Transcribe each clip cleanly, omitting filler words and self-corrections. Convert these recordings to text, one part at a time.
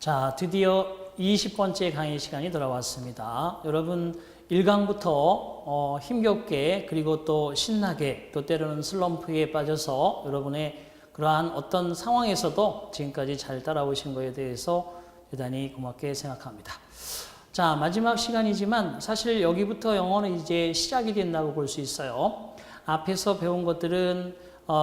자, 드디어 20번째 강의 시간이 돌아왔습니다. 여러분 1강부터 힘겹게 그리고 또 신나게 또 때로는 슬럼프에 빠져서 여러분의 그러한 어떤 상황에서도 지금까지 잘 따라오신 것에 대해서 대단히 고맙게 생각합니다. 자, 마지막 시간이지만 사실 여기부터 영어는 이제 시작이 된다고 볼 수 있어요. 앞에서 배운 것들은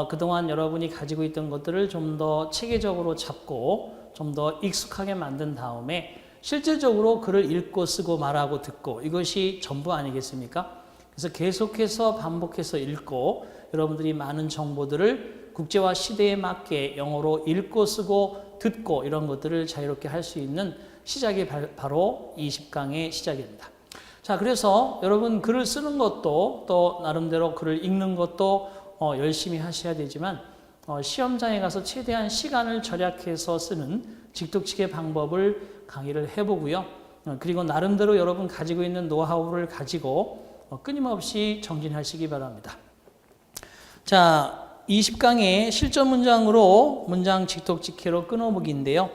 그동안 여러분이 가지고 있던 것들을 좀 더 체계적으로 잡고 좀 더 익숙하게 만든 다음에 실질적으로 글을 읽고 쓰고 말하고 듣고 이것이 전부 아니겠습니까? 그래서 계속해서 반복해서 읽고 여러분들이 많은 정보들을 국제화 시대에 맞게 영어로 읽고 쓰고 듣고 이런 것들을 자유롭게 할 수 있는 시작이 바로 20강의 시작입니다. 자, 그래서 여러분 글을 쓰는 것도 또 나름대로 글을 읽는 것도 열심히 하셔야 되지만 시험장에 가서 최대한 시간을 절약해서 쓰는 직독직의 방법을 강의를 해보고요. 그리고 나름대로 여러분 가지고 있는 노하우를 가지고 끊임없이 정진하시기 바랍니다. 자, 20강의 실전 문장으로 문장 직독직해로 끊어보기인데요.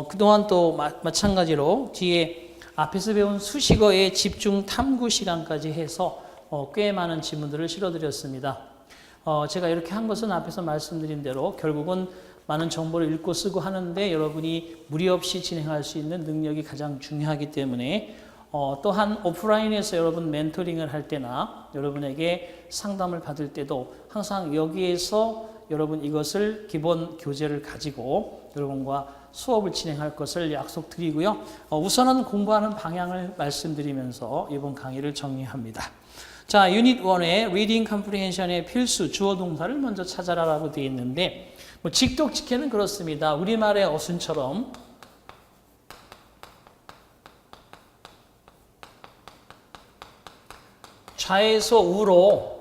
그동안 또 마찬가지로 뒤에 앞에서 배운 수식어의 집중 탐구 시간까지 해서 꽤 많은 지문들을 실어드렸습니다. 제가 이렇게 한 것은 앞에서 말씀드린 대로 결국은 많은 정보를 읽고 쓰고 하는데 여러분이 무리 없이 진행할 수 있는 능력이 가장 중요하기 때문에 또한 오프라인에서 여러분 멘토링을 할 때나 여러분에게 상담을 받을 때도 항상 여기에서 여러분 이것을 기본 교재를 가지고 여러분과 수업을 진행할 것을 약속드리고요. 우선은 공부하는 방향을 말씀드리면서 이번 강의를 정리합니다. 자, 유닛 1의 리딩 컴프리헨션의 필수 주어 동사를 먼저 찾아라라고 되어 있는데 직독직해는 그렇습니다. 우리말의 어순처럼 좌에서 우로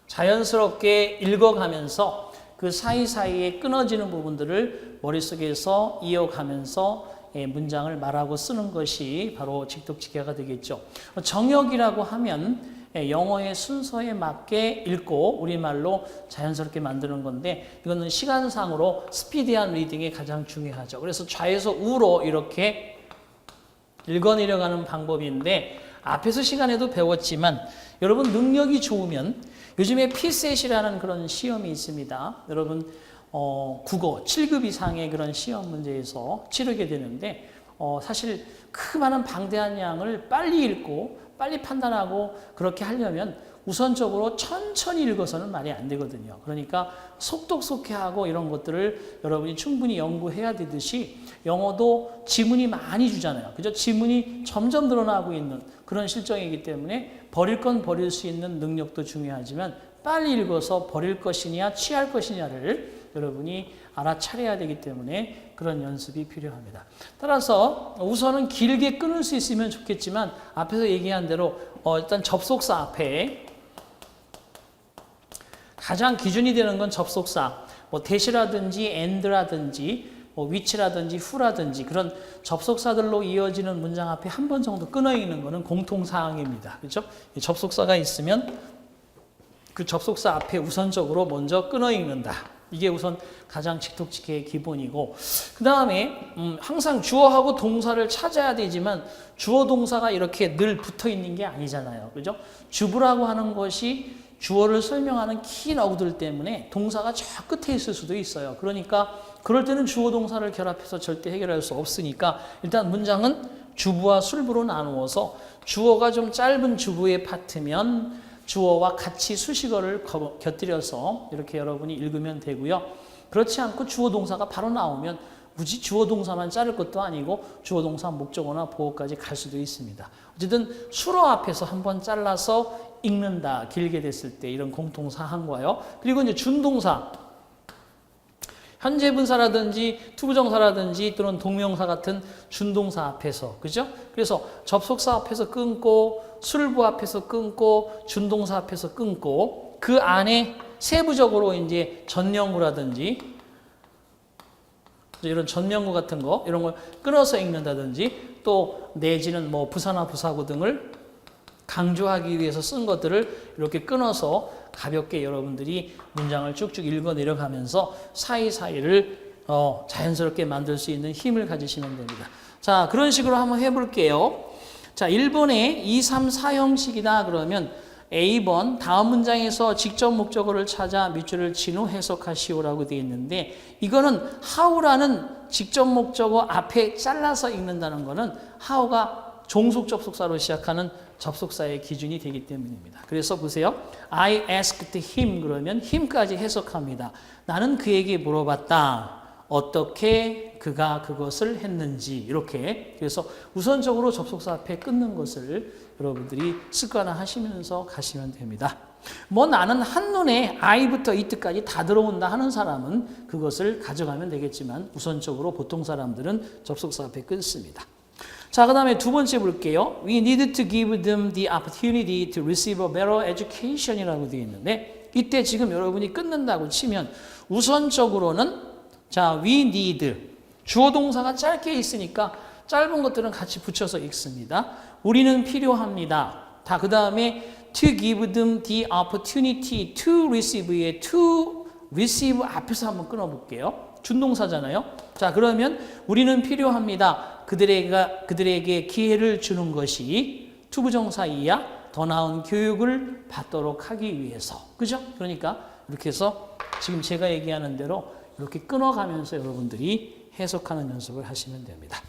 자연스럽게 읽어가면서 그 사이사이에 끊어지는 부분들을 머릿속에서 이어가면서 문장을 말하고 쓰는 것이 바로 직독직해가 되겠죠. 정역이라고 하면 영어의 순서에 맞게 읽고 우리말로 자연스럽게 만드는 건데 이거는 시간상으로 스피디한 리딩이 가장 중요하죠. 그래서 좌에서 우로 이렇게 읽어내려가는 방법인데 앞에서 시간에도 배웠지만 여러분 능력이 좋으면 요즘에 피셋이라는 그런 시험이 있습니다. 여러분 국어 7급 이상의 그런 시험 문제에서 치르게 되는데 사실 그 많은 방대한 양을 빨리 읽고 빨리 판단하고 그렇게 하려면 우선적으로 천천히 읽어서는 말이 안 되거든요. 그러니까 속독속해하고 이런 것들을 여러분이 충분히 연구해야 되듯이 영어도 지문이 많이 주잖아요. 그죠? 지문이 점점 늘어나고 있는 그런 실정이기 때문에 버릴 건 버릴 수 있는 능력도 중요하지만 빨리 읽어서 버릴 것이냐 취할 것이냐를 여러분이 알아차려야 되기 때문에 그런 연습이 필요합니다. 따라서 우선은 길게 끊을 수 있으면 좋겠지만 앞에서 얘기한 대로 일단 접속사 앞에 가장 기준이 되는 건 접속사 뭐 대시라든지 and라든지 뭐 which라든지 who라든지 그런 접속사들로 이어지는 문장 앞에 한 번 정도 끊어 있는 것은 공통사항입니다. 그렇죠? 접속사가 있으면 그 접속사 앞에 우선적으로 먼저 끊어 읽는다. 이게 우선 가장 직독직해의 기본이고 그 다음에 항상 주어하고 동사를 찾아야 되지만 주어 동사가 이렇게 늘 붙어 있는 게 아니잖아요. 그죠? 주부라고 하는 것이 주어를 설명하는 키 어구들 때문에 동사가 저 끝에 있을 수도 있어요. 그러니까 그럴 때는 주어 동사를 결합해서 절대 해결할 수 없으니까 일단 문장은 주부와 술부로 나누어서 주어가 좀 짧은 주부의 파트면 주어와 같이 수식어를 곁들여서 이렇게 여러분이 읽으면 되고요. 그렇지 않고 주어 동사가 바로 나오면 굳이 주어 동사만 자를 것도 아니고 주어 동사 목적어나 보어까지 갈 수도 있습니다. 어쨌든 수로 앞에서 한번 잘라서 읽는다. 길게 됐을 때 이런 공통사항과요. 그리고 이제 준동사 현재 분사라든지 투부정사라든지 또는 동명사 같은 준동사 앞에서 그죠? 그래서 접속사 앞에서 끊고 술부 앞에서 끊고 준동사 앞에서 끊고 그 안에 세부적으로 이제 전명구라든지 이런 전명구 같은 거 이런 걸 끊어서 읽는다든지 또 내지는 뭐 부사나 부사구 등을 강조하기 위해서 쓴 것들을 이렇게 끊어서 가볍게 여러분들이 문장을 쭉쭉 읽어 내려가면서 사이사이를 자연스럽게 만들 수 있는 힘을 가지시면 됩니다. 자, 그런 식으로 한번 해볼게요. 자, 1번에 2, 3, 4형식이다 그러면 A번 다음 문장에서 직접 목적어를 찾아 밑줄을 친 후 해석하시오라고 되어 있는데 이거는 how라는 직접 목적어 앞에 잘라서 읽는다는 거는 how가 종속 접속사로 시작하는 접속사의 기준이 되기 때문입니다. 그래서 보세요. I asked him 그러면 him까지 해석합니다. 나는 그에게 물어봤다. 어떻게 그가 그것을 했는지 이렇게 그래서 우선적으로 접속사 앞에 끊는 것을 여러분들이 습관화하시면서 가시면 됩니다. 뭐 나는 한눈에 I부터 it까지 다 들어온다 하는 사람은 그것을 가져가면 되겠지만 우선적으로 보통 사람들은 접속사 앞에 끊습니다. 자, 그 다음에 두 번째 볼게요. We need to give them the opportunity to receive a better education 이라고 되어 있는데 이때 지금 여러분이 끊는다고 치면 우선적으로는 자, we need 주어 동사가 짧게 있으니까 짧은 것들은 같이 붙여서 읽습니다. 우리는 필요합니다. 다 그 다음에 to give them the opportunity to receive의 to receive 앞에서 한번 끊어볼게요. 준동사잖아요. 자, 그러면 우리는 필요합니다. 그들에게 기회를 주는 것이 투부정사이야 더 나은 교육을 받도록 하기 위해서. 그죠? 그러니까 이렇게 해서 지금 제가 얘기하는 대로 이렇게 끊어가면서 여러분들이 해석하는 연습을 하시면 됩니다.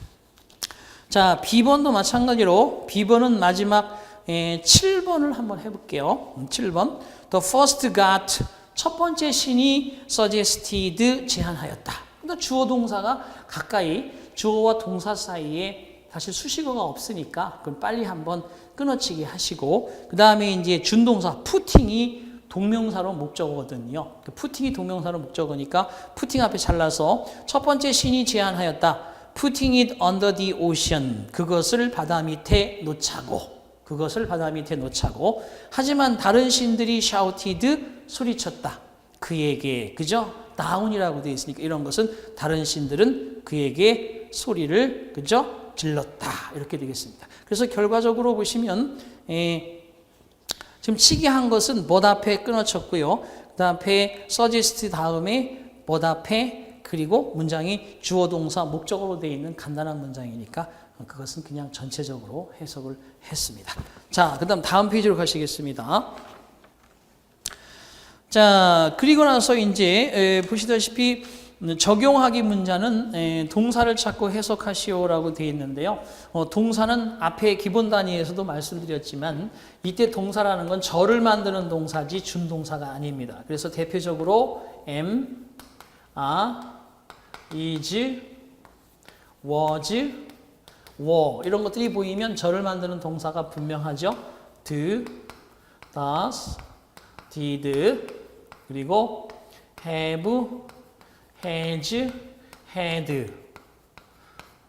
자, B번도 마찬가지로 B번은 마지막 7번을 한번 해볼게요. 7번. The first got 첫 번째 신이 suggested 제안하였다. 근데 주어 동사가 가까이 주어와 동사 사이에 사실 수식어가 없으니까 그럼 빨리 한번 끊어치기 하시고 그 다음에 이제 준동사 putting이 동명사로 목적어거든요. putting이 동명사로 목적어니까 putting 앞에 잘라서 첫 번째 신이 제안하였다. Putting it under the ocean. 그것을 바다 밑에 놓자고. 그것을 바다 밑에 놓자고. 하지만 다른 신들이 shouted 소리쳤다. 그에게 그죠? down이라고 되어 있으니까 이런 것은 다른 신들은 그에게 소리를 그죠? 질렀다. 이렇게 되겠습니다. 그래서 결과적으로 보시면 지금 치기 한 것은 what 앞에 끊어쳤고요. 그 다음에 suggest 다음에 what 앞에 그리고 문장이 주어 동사 목적어로 되어 있는 간단한 문장이니까 그것은 그냥 전체적으로 해석을 했습니다. 자, 그 다음 페이지로 가시겠습니다. 자, 그리고 나서 이제 보시다시피 적용하기 문자는 동사를 찾고 해석하시오라고 되어 있는데요. 동사는 앞에 기본 단위에서도 말씀드렸지만 이때 동사라는 건 절을 만드는 동사지 준동사가 아닙니다. 그래서 대표적으로 am, are, is, was, were 이런 것들이 보이면 절을 만드는 동사가 분명하죠. do, does, did 그리고 have, has, had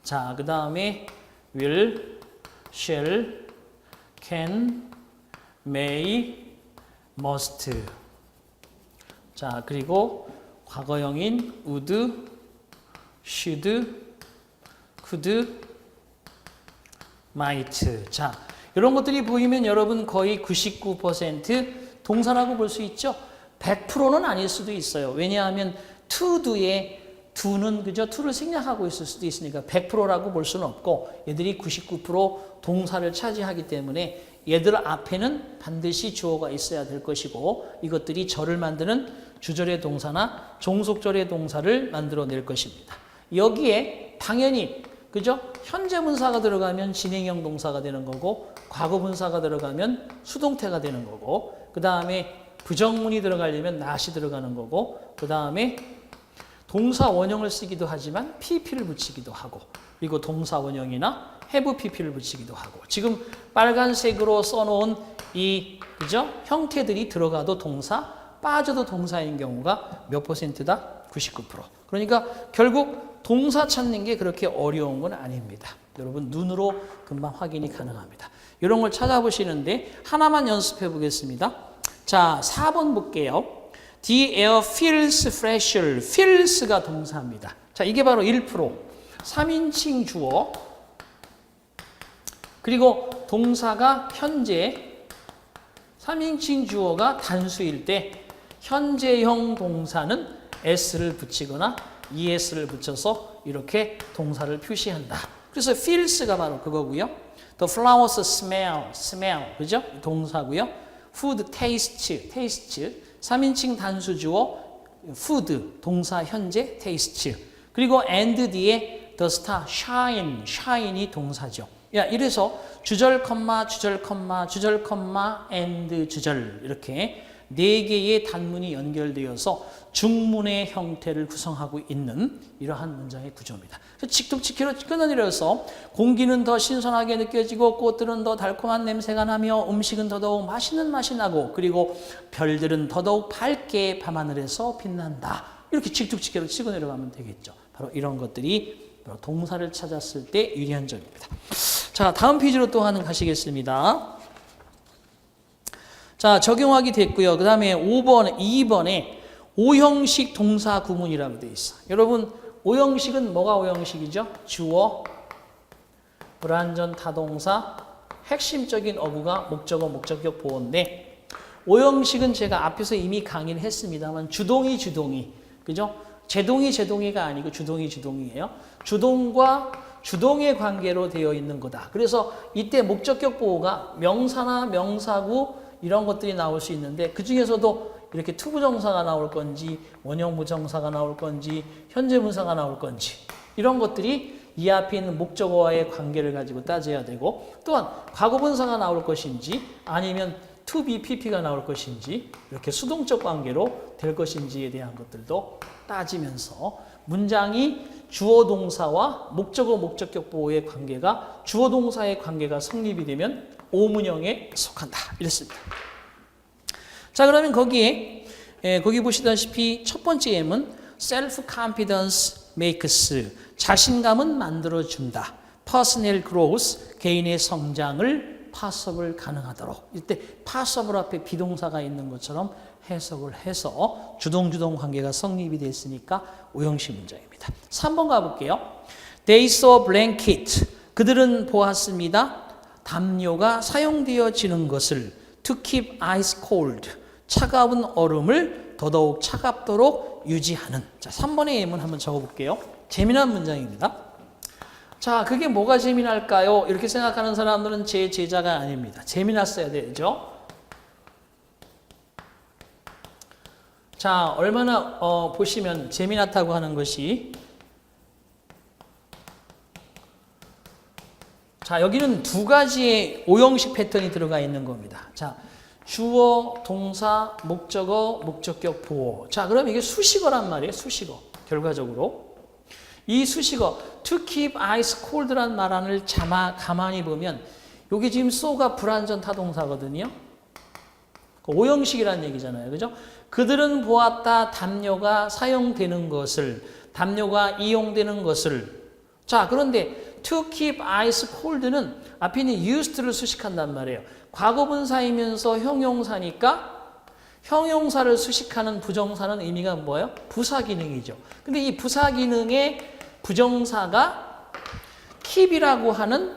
자, 그 다음에 will, shall, can, may, must 자, 그리고 과거형인 would, should, could, might. 자, 이런 것들이 보이면 여러분 거의 99% 동사라고 볼 수 있죠. 100%는 아닐 수도 있어요. 왜냐하면 to do에 do는 그죠? to를 생략하고 있을 수도 있으니까 100%라고 볼 수는 없고 얘들이 99% 동사를 차지하기 때문에 얘들 앞에는 반드시 주어가 있어야 될 것이고 이것들이 절을 만드는 주절의 동사나 종속절의 동사를 만들어낼 것입니다. 여기에 당연히 그죠? 현재 분사가 들어가면 진행형 동사가 되는 거고 과거 분사가 들어가면 수동태가 되는 거고 그 다음에 부정문이 들어가려면 not이 들어가는 거고 그 다음에 동사 원형을 쓰기도 하지만 pp를 붙이기도 하고 그리고 동사 원형이나 have pp를 붙이기도 하고 지금 빨간색으로 써놓은 이 그죠? 형태들이 들어가도 동사 빠져도 동사인 경우가 몇 %다? 99%. 그러니까 결국 동사 찾는 게 그렇게 어려운 건 아닙니다. 여러분 눈으로 금방 확인이 가능합니다. 이런 걸 찾아보시는데 하나만 연습해 보겠습니다. 자, 4번 볼게요. The air feels fresher. feels가 동사입니다. 자, 이게 바로 1%. 3인칭 주어. 그리고 동사가 현재 3인칭 주어가 단수일 때 현재형 동사는 s를 붙이거나 es를 붙여서 이렇게 동사를 표시한다. 그래서 feels가 바로 그거고요. The flowers smell, 그죠? 동사고요. food, taste, 3인칭 단수 주어 food, 동사 현재, taste. 그리고 and 뒤에 the star, shine이 동사죠. 야, 이래서 주절, 주절, 주절, and 주절 이렇게 네 개의 단문이 연결되어서 중문의 형태를 구성하고 있는 이러한 문장의 구조입니다. 칙칙칙으로 끊어내려서 공기는 더 신선하게 느껴지고 꽃들은 더 달콤한 냄새가 나며 음식은 더더욱 맛있는 맛이 나고 그리고 별들은 더더욱 밝게 밤하늘에서 빛난다. 이렇게 칙칙칙으로 치고 내려가면 되겠죠. 바로 이런 것들이 동사를 찾았을 때 유리한 점입니다. 자, 다음 페이지로 또 하나 가시겠습니다. 자, 적용하기 됐고요. 그 다음에 2번에 오형식 동사 구문이라고 되어 있어. 여러분, 오형식은 뭐가 오형식이죠? 주어, 불완전 타동사, 핵심적인 어구가 목적어, 목적격 보어인데 오형식은 제가 앞에서 이미 강의를 했습니다만 주동이, 그죠? 제동이가 아니고 주동이에요. 주동과 주동의 관계로 되어 있는 거다. 그래서 이때 목적격 보호가 명사나 명사구 이런 것들이 나올 수 있는데 그 중에서도 이렇게 투부정사가 나올 건지 원형부정사가 나올 건지 현재분사가 나올 건지 이런 것들이 이 앞에 있는 목적어와의 관계를 가지고 따져야 되고 또한 과거분사가 나올 것인지 아니면 to be, pp가 나올 것인지 이렇게 수동적 관계로 될 것인지에 대한 것들도 따지면서 문장이 주어 동사와 목적어 목적격 보호의 관계가 주어 동사의 관계가 성립이 되면 오문형에 속한다. 이랬습니다. 자, 그러면 거기 보시다시피 첫 번째 M은 self-confidence makes, 자신감은 만들어준다. personal growth, 개인의 성장을 possible 가능하도록. 이때 possible 앞에 비동사가 있는 것처럼 해석을 해서 주동 관계가 성립이 됐으니까 오형식 문장입니다. 3번 가볼게요. They saw blanket. 그들은 보았습니다. 담요가 사용되어지는 것을 to keep ice cold. 차가운 얼음을 더더욱 차갑도록 유지하는. 자, 3번의 예문 한번 적어볼게요. 재미난 문장입니다. 자, 그게 뭐가 재미날까요? 이렇게 생각하는 사람들은 제 제자가 아닙니다. 재미났어야 되죠. 자, 얼마나 보시면 재미났다고 하는 것이 자, 여기는 두 가지의 오형식 패턴이 들어가 있는 겁니다. 자, 주어, 동사, 목적어, 목적격 보호. 자, 그럼 이게 수식어란 말이에요. 수식어. 결과적으로. 이 수식어, to keep ice cold란 말 안을 가만히 보면 여기 지금 so가 불완전 타동사거든요. 오형식이라는 얘기잖아요. 그죠? 그들은 보았다. 담요가 사용되는 것을, 담요가 이용되는 것을. 자, 그런데 to keep ice cold는 앞에 있는 used를 수식한단 말이에요. 과거분사이면서 형용사니까 형용사를 수식하는 부정사는 의미가 뭐예요? 부사기능이죠. 근데 이 부사기능의 부정사가 keep이라고 하는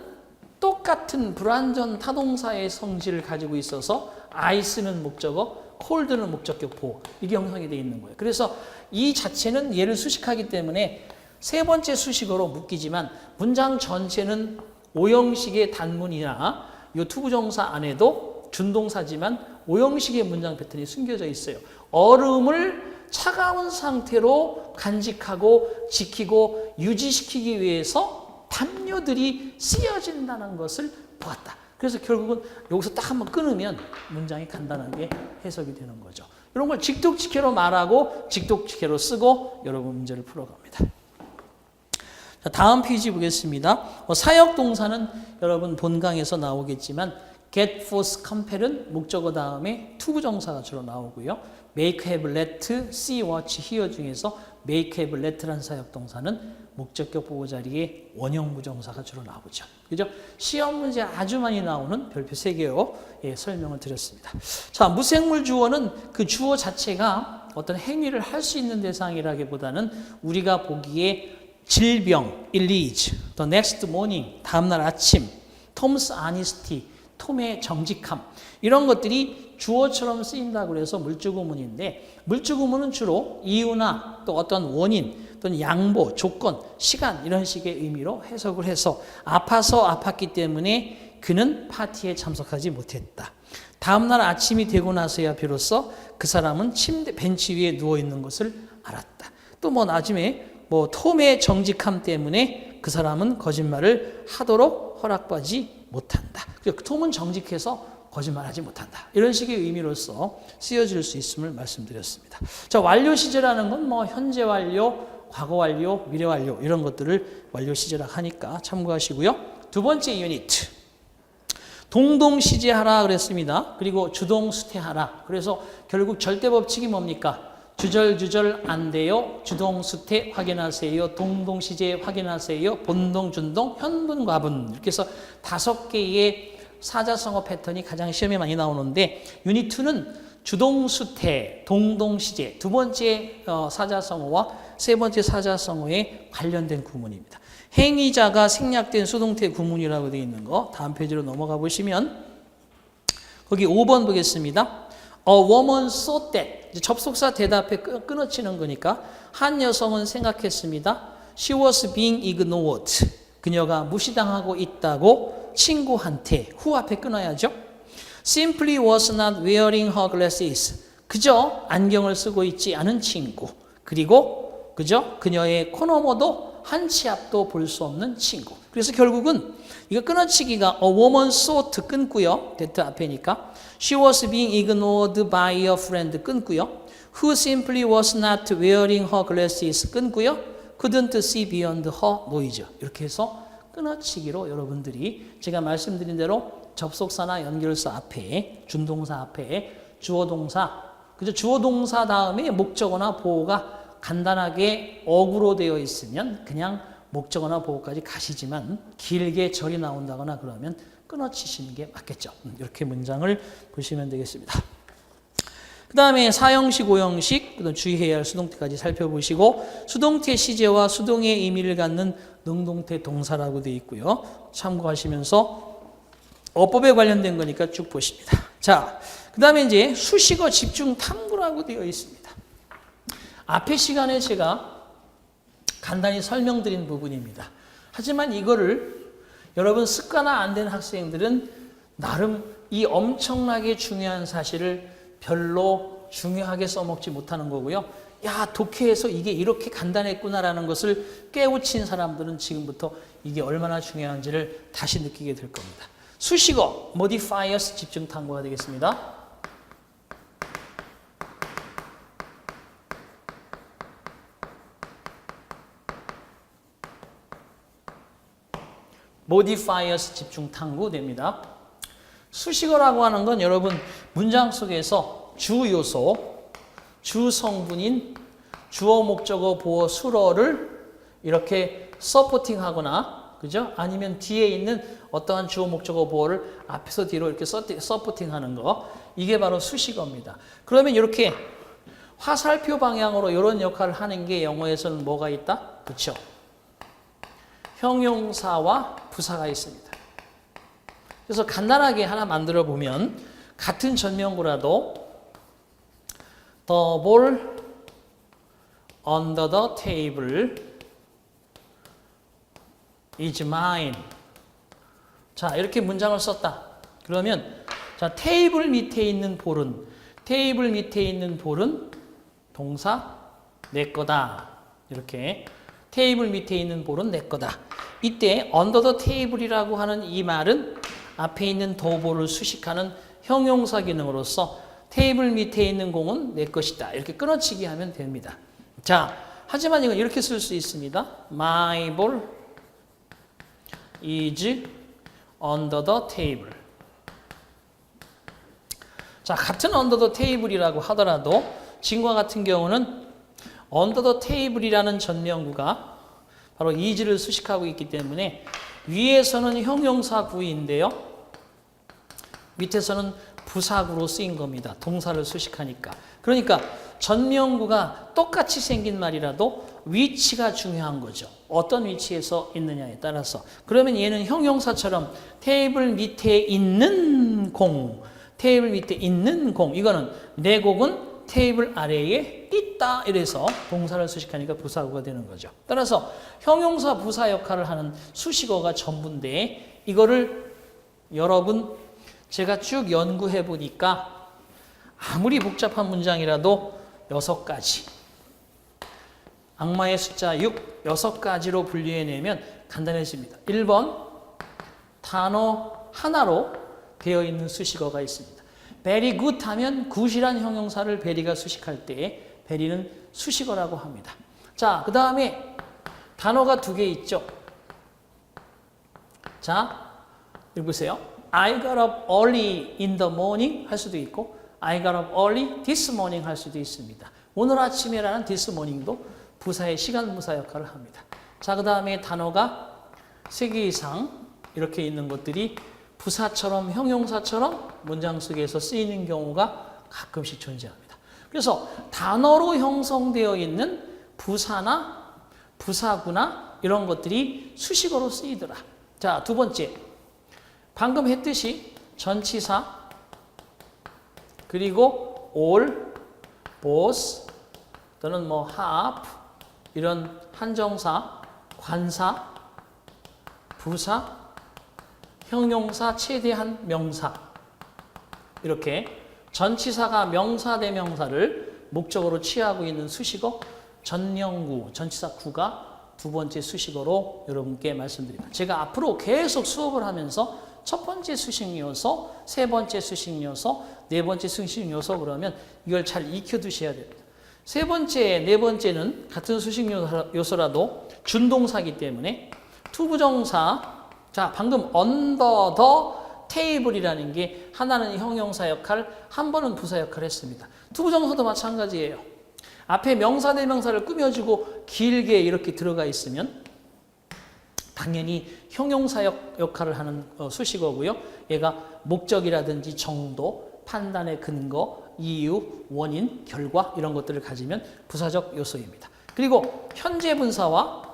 똑같은 불완전 타동사의 성질을 가지고 있어서 ice는 목적어, cold는 목적격 보호. 이게 형성이 되어 있는 거예요. 그래서 이 자체는 얘를 수식하기 때문에 세 번째 수식어로 묶이지만 문장 전체는 오형식의 단문이나 이 투부정사 안에도 준동사지만 오형식의 문장 패턴이 숨겨져 있어요. 얼음을 차가운 상태로 간직하고 지키고 유지시키기 위해서 담요들이 쓰여진다는 것을 보았다. 그래서 결국은 여기서 딱 한번 끊으면 문장이 간단하게 해석이 되는 거죠. 이런 걸 직독직해로 말하고 직독직해로 쓰고 여러분 문제를 풀어갑니다. 자, 다음 페이지 보겠습니다. 사역 동사는 여러분 본강에서 나오겠지만 get, force, compel은 목적어 다음에 투부정사가 주로 나오고요. make, have, let, see, watch, hear 중에서 make, have, let라는 사역 동사는 목적격 보호 자리에 원형 부정사가 주로 나오죠. 그죠? 시험 문제 아주 많이 나오는 별표 3개로 설명을 드렸습니다. 자, 무생물 주어는 그 주어 자체가 어떤 행위를 할 수 있는 대상이라기보다는 우리가 보기에 질병, illness, the next morning, 다음날 아침, Tom's honesty, 톰의 정직함 이런 것들이 주어처럼 쓰인다고 해서 물주구문인데 물주구문은 주로 이유나 또 어떤 원인 또는 양보, 조건, 시간 이런 식의 의미로 해석을 해서 아파서 아팠기 때문에 그는 파티에 참석하지 못했다. 다음날 아침이 되고 나서야 비로소 그 사람은 침대 벤치 위에 누워 있는 것을 알았다. 또 뭐 나중에 뭐 톰의 정직함 때문에 그 사람은 거짓말을 하도록 허락받지 못한다. 톰은 정직해서 거짓말하지 못한다. 이런 식의 의미로서 쓰여질 수 있음을 말씀드렸습니다. 자, 완료 시제라는 건 뭐 현재 완료, 과거 완료, 미래 완료 이런 것들을 완료 시제라고 하니까 참고하시고요. 두 번째 유닛. 동동시제하라 그랬습니다. 그리고 주동수태하라. 그래서 결국 절대법칙이 뭡니까? 주절주절 안 돼요. 주동수태 확인하세요. 동동시제 확인하세요. 본동, 준동, 현분, 과분. 이렇게 해서 5개의 사자성어 패턴이 가장 시험에 많이 나오는데 유닛 2는 주동수태, 동동시제 두 번째 사자성어와 세 번째 사자성어에 관련된 구문입니다. 행위자가 생략된 수동태 구문이라고 되어 있는 거 다음 페이지로 넘어가 보시면 거기 5번 보겠습니다. A woman saw that. 접속사 대답에 끊어치는 거니까 한 여성은 생각했습니다. She was being ignored. 그녀가 무시당하고 있다고 친구한테 who 앞에 끊어야죠. Simply was not wearing her glasses. 그저 안경을 쓰고 있지 않은 친구. 그리고 그저 그녀의 코 너머도 한 치 앞도 볼 수 없는 친구. 그래서 결국은 이거 끊어치기가 a woman sought 끊고요. that 앞에니까 she was being ignored by a friend 끊고요. who simply was not wearing her glasses 끊고요. couldn't see beyond her noise. 이렇게 해서 끊어치기로 여러분들이 제가 말씀드린 대로 접속사나 연결사 앞에 준동사 앞에 주어동사 그죠? 주어동사 다음에 목적어나 보어가 간단하게 어구로 되어 있으면 그냥 목적어나 보어까지 가시지만 길게 절이 나온다거나 그러면 끊어치시는 게 맞겠죠. 이렇게 문장을 보시면 되겠습니다. 그 다음에 사형식, 오형식, 그다음 주의해야 할 수동태까지 살펴보시고 수동태 시제와 수동의 의미를 갖는 능동태 동사라고 되어 있고요. 참고하시면서 어법에 관련된 거니까 쭉 보십니다. 자, 그 다음에 이제 수식어 집중 탐구라고 되어 있습니다. 앞의 시간에 제가 간단히 설명드린 부분입니다. 하지만 이거를 여러분 습관화 안 된 학생들은 나름 이 엄청나게 중요한 사실을 별로 중요하게 써먹지 못하는 거고요. 야, 독해에서 이게 이렇게 간단했구나라는 것을 깨우친 사람들은 지금부터 이게 얼마나 중요한지를 다시 느끼게 될 겁니다. 수식어, modifiers 집중 탐구가 되겠습니다. modifiers 집중 탐구 됩니다. 수식어라고 하는 건 여러분 문장 속에서 주 요소, 주 성분인 주어, 목적어, 보어, 수어를 이렇게 서포팅하거나 그죠? 아니면 뒤에 있는 어떠한 주어, 목적어, 보어를 앞에서 뒤로 이렇게 서포팅하는 거 이게 바로 수식어입니다. 그러면 이렇게 화살표 방향으로 이런 역할을 하는 게 영어에서는 뭐가 있다? 그렇죠? 형용사와 부사가 있습니다. 그래서 간단하게 하나 만들어 보면 같은 전명구라도 The ball under the table is mine. 자, 이렇게 문장을 썼다. 그러면 자, 테이블 밑에 있는 볼은 동사 내 거다. 이렇게 테이블 밑에 있는 볼은 내 거다. 이때 under the table이라고 하는 이 말은 앞에 있는 the ball을 수식하는 형용사 기능으로서 테이블 밑에 있는 공은 내 것이다. 이렇게 끊어치기 하면 됩니다. 자, 하지만 이건 이렇게 쓸 수 있습니다. My ball is under the table. 자, 같은 under the table이라고 하더라도 지금과 같은 경우는 under the table이라는 전명구가 바로 is를 수식하고 있기 때문에 위에서는 형용사 구인데요. 밑에서는 부사구로 쓰인 겁니다. 동사를 수식하니까. 그러니까 전명구가 똑같이 생긴 말이라도 위치가 중요한 거죠. 어떤 위치에서 있느냐에 따라서. 그러면 얘는 형용사처럼 테이블 밑에 있는 공, 이거는 내 곡은 테이블 아래에 있다 이래서 동사를 수식하니까 부사구가 되는 거죠. 따라서 형용사 부사 역할을 하는 수식어가 전부인데 이거를 여러분 제가 쭉 연구해 보니까 아무리 복잡한 문장이라도 6가지 악마의 숫자 6가지로 분류해내면 간단해집니다. 1번 단어 하나로 되어 있는 수식어가 있습니다. very good 하면 good이란 형용사를 very가 수식할 때 very는 수식어라고 합니다. 자, 그 다음에 단어가 2개 있죠. 자, 여기 보세요. I got up early in the morning 할 수도 있고 I got up early this morning 할 수도 있습니다. 오늘 아침에라는 this morning도 부사의 시간 부사 역할을 합니다. 자, 그 다음에 단어가 3개 이상 이렇게 있는 것들이 부사처럼 형용사처럼 문장 속에서 쓰이는 경우가 가끔씩 존재합니다. 그래서 단어로 형성되어 있는 부사나 부사구나 이런 것들이 수식어로 쓰이더라. 자, 2번째. 방금 했듯이 전치사 그리고 all, both 또는 뭐 have 이런 한정사, 관사, 부사, 형용사, 최대한 명사 이렇게 전치사가 명사 대명사를 목적으로 취하고 있는 수식어 전명구, 전치사 구가 2번째 수식어로 여러분께 말씀드립니다. 제가 앞으로 계속 수업을 하면서 첫 번째 수식 요소, 3번째 수식 요소, 4번째 수식 요소 그러면 이걸 잘 익혀두셔야 됩니다. 3번째, 4번째는 같은 수식 요소라도 준동사이기 때문에 투부정사 자, 방금 under the table이라는 게 하나는 형용사 역할, 한 번은 부사 역할을 했습니다. 투부정사도 마찬가지예요. 앞에 명사 대명사를 꾸며주고 길게 이렇게 들어가 있으면 당연히 형용사 역할을 하는 수식어고요. 얘가 목적이라든지 정도, 판단의 근거, 이유, 원인, 결과 이런 것들을 가지면 부사적 요소입니다. 그리고 현재 분사와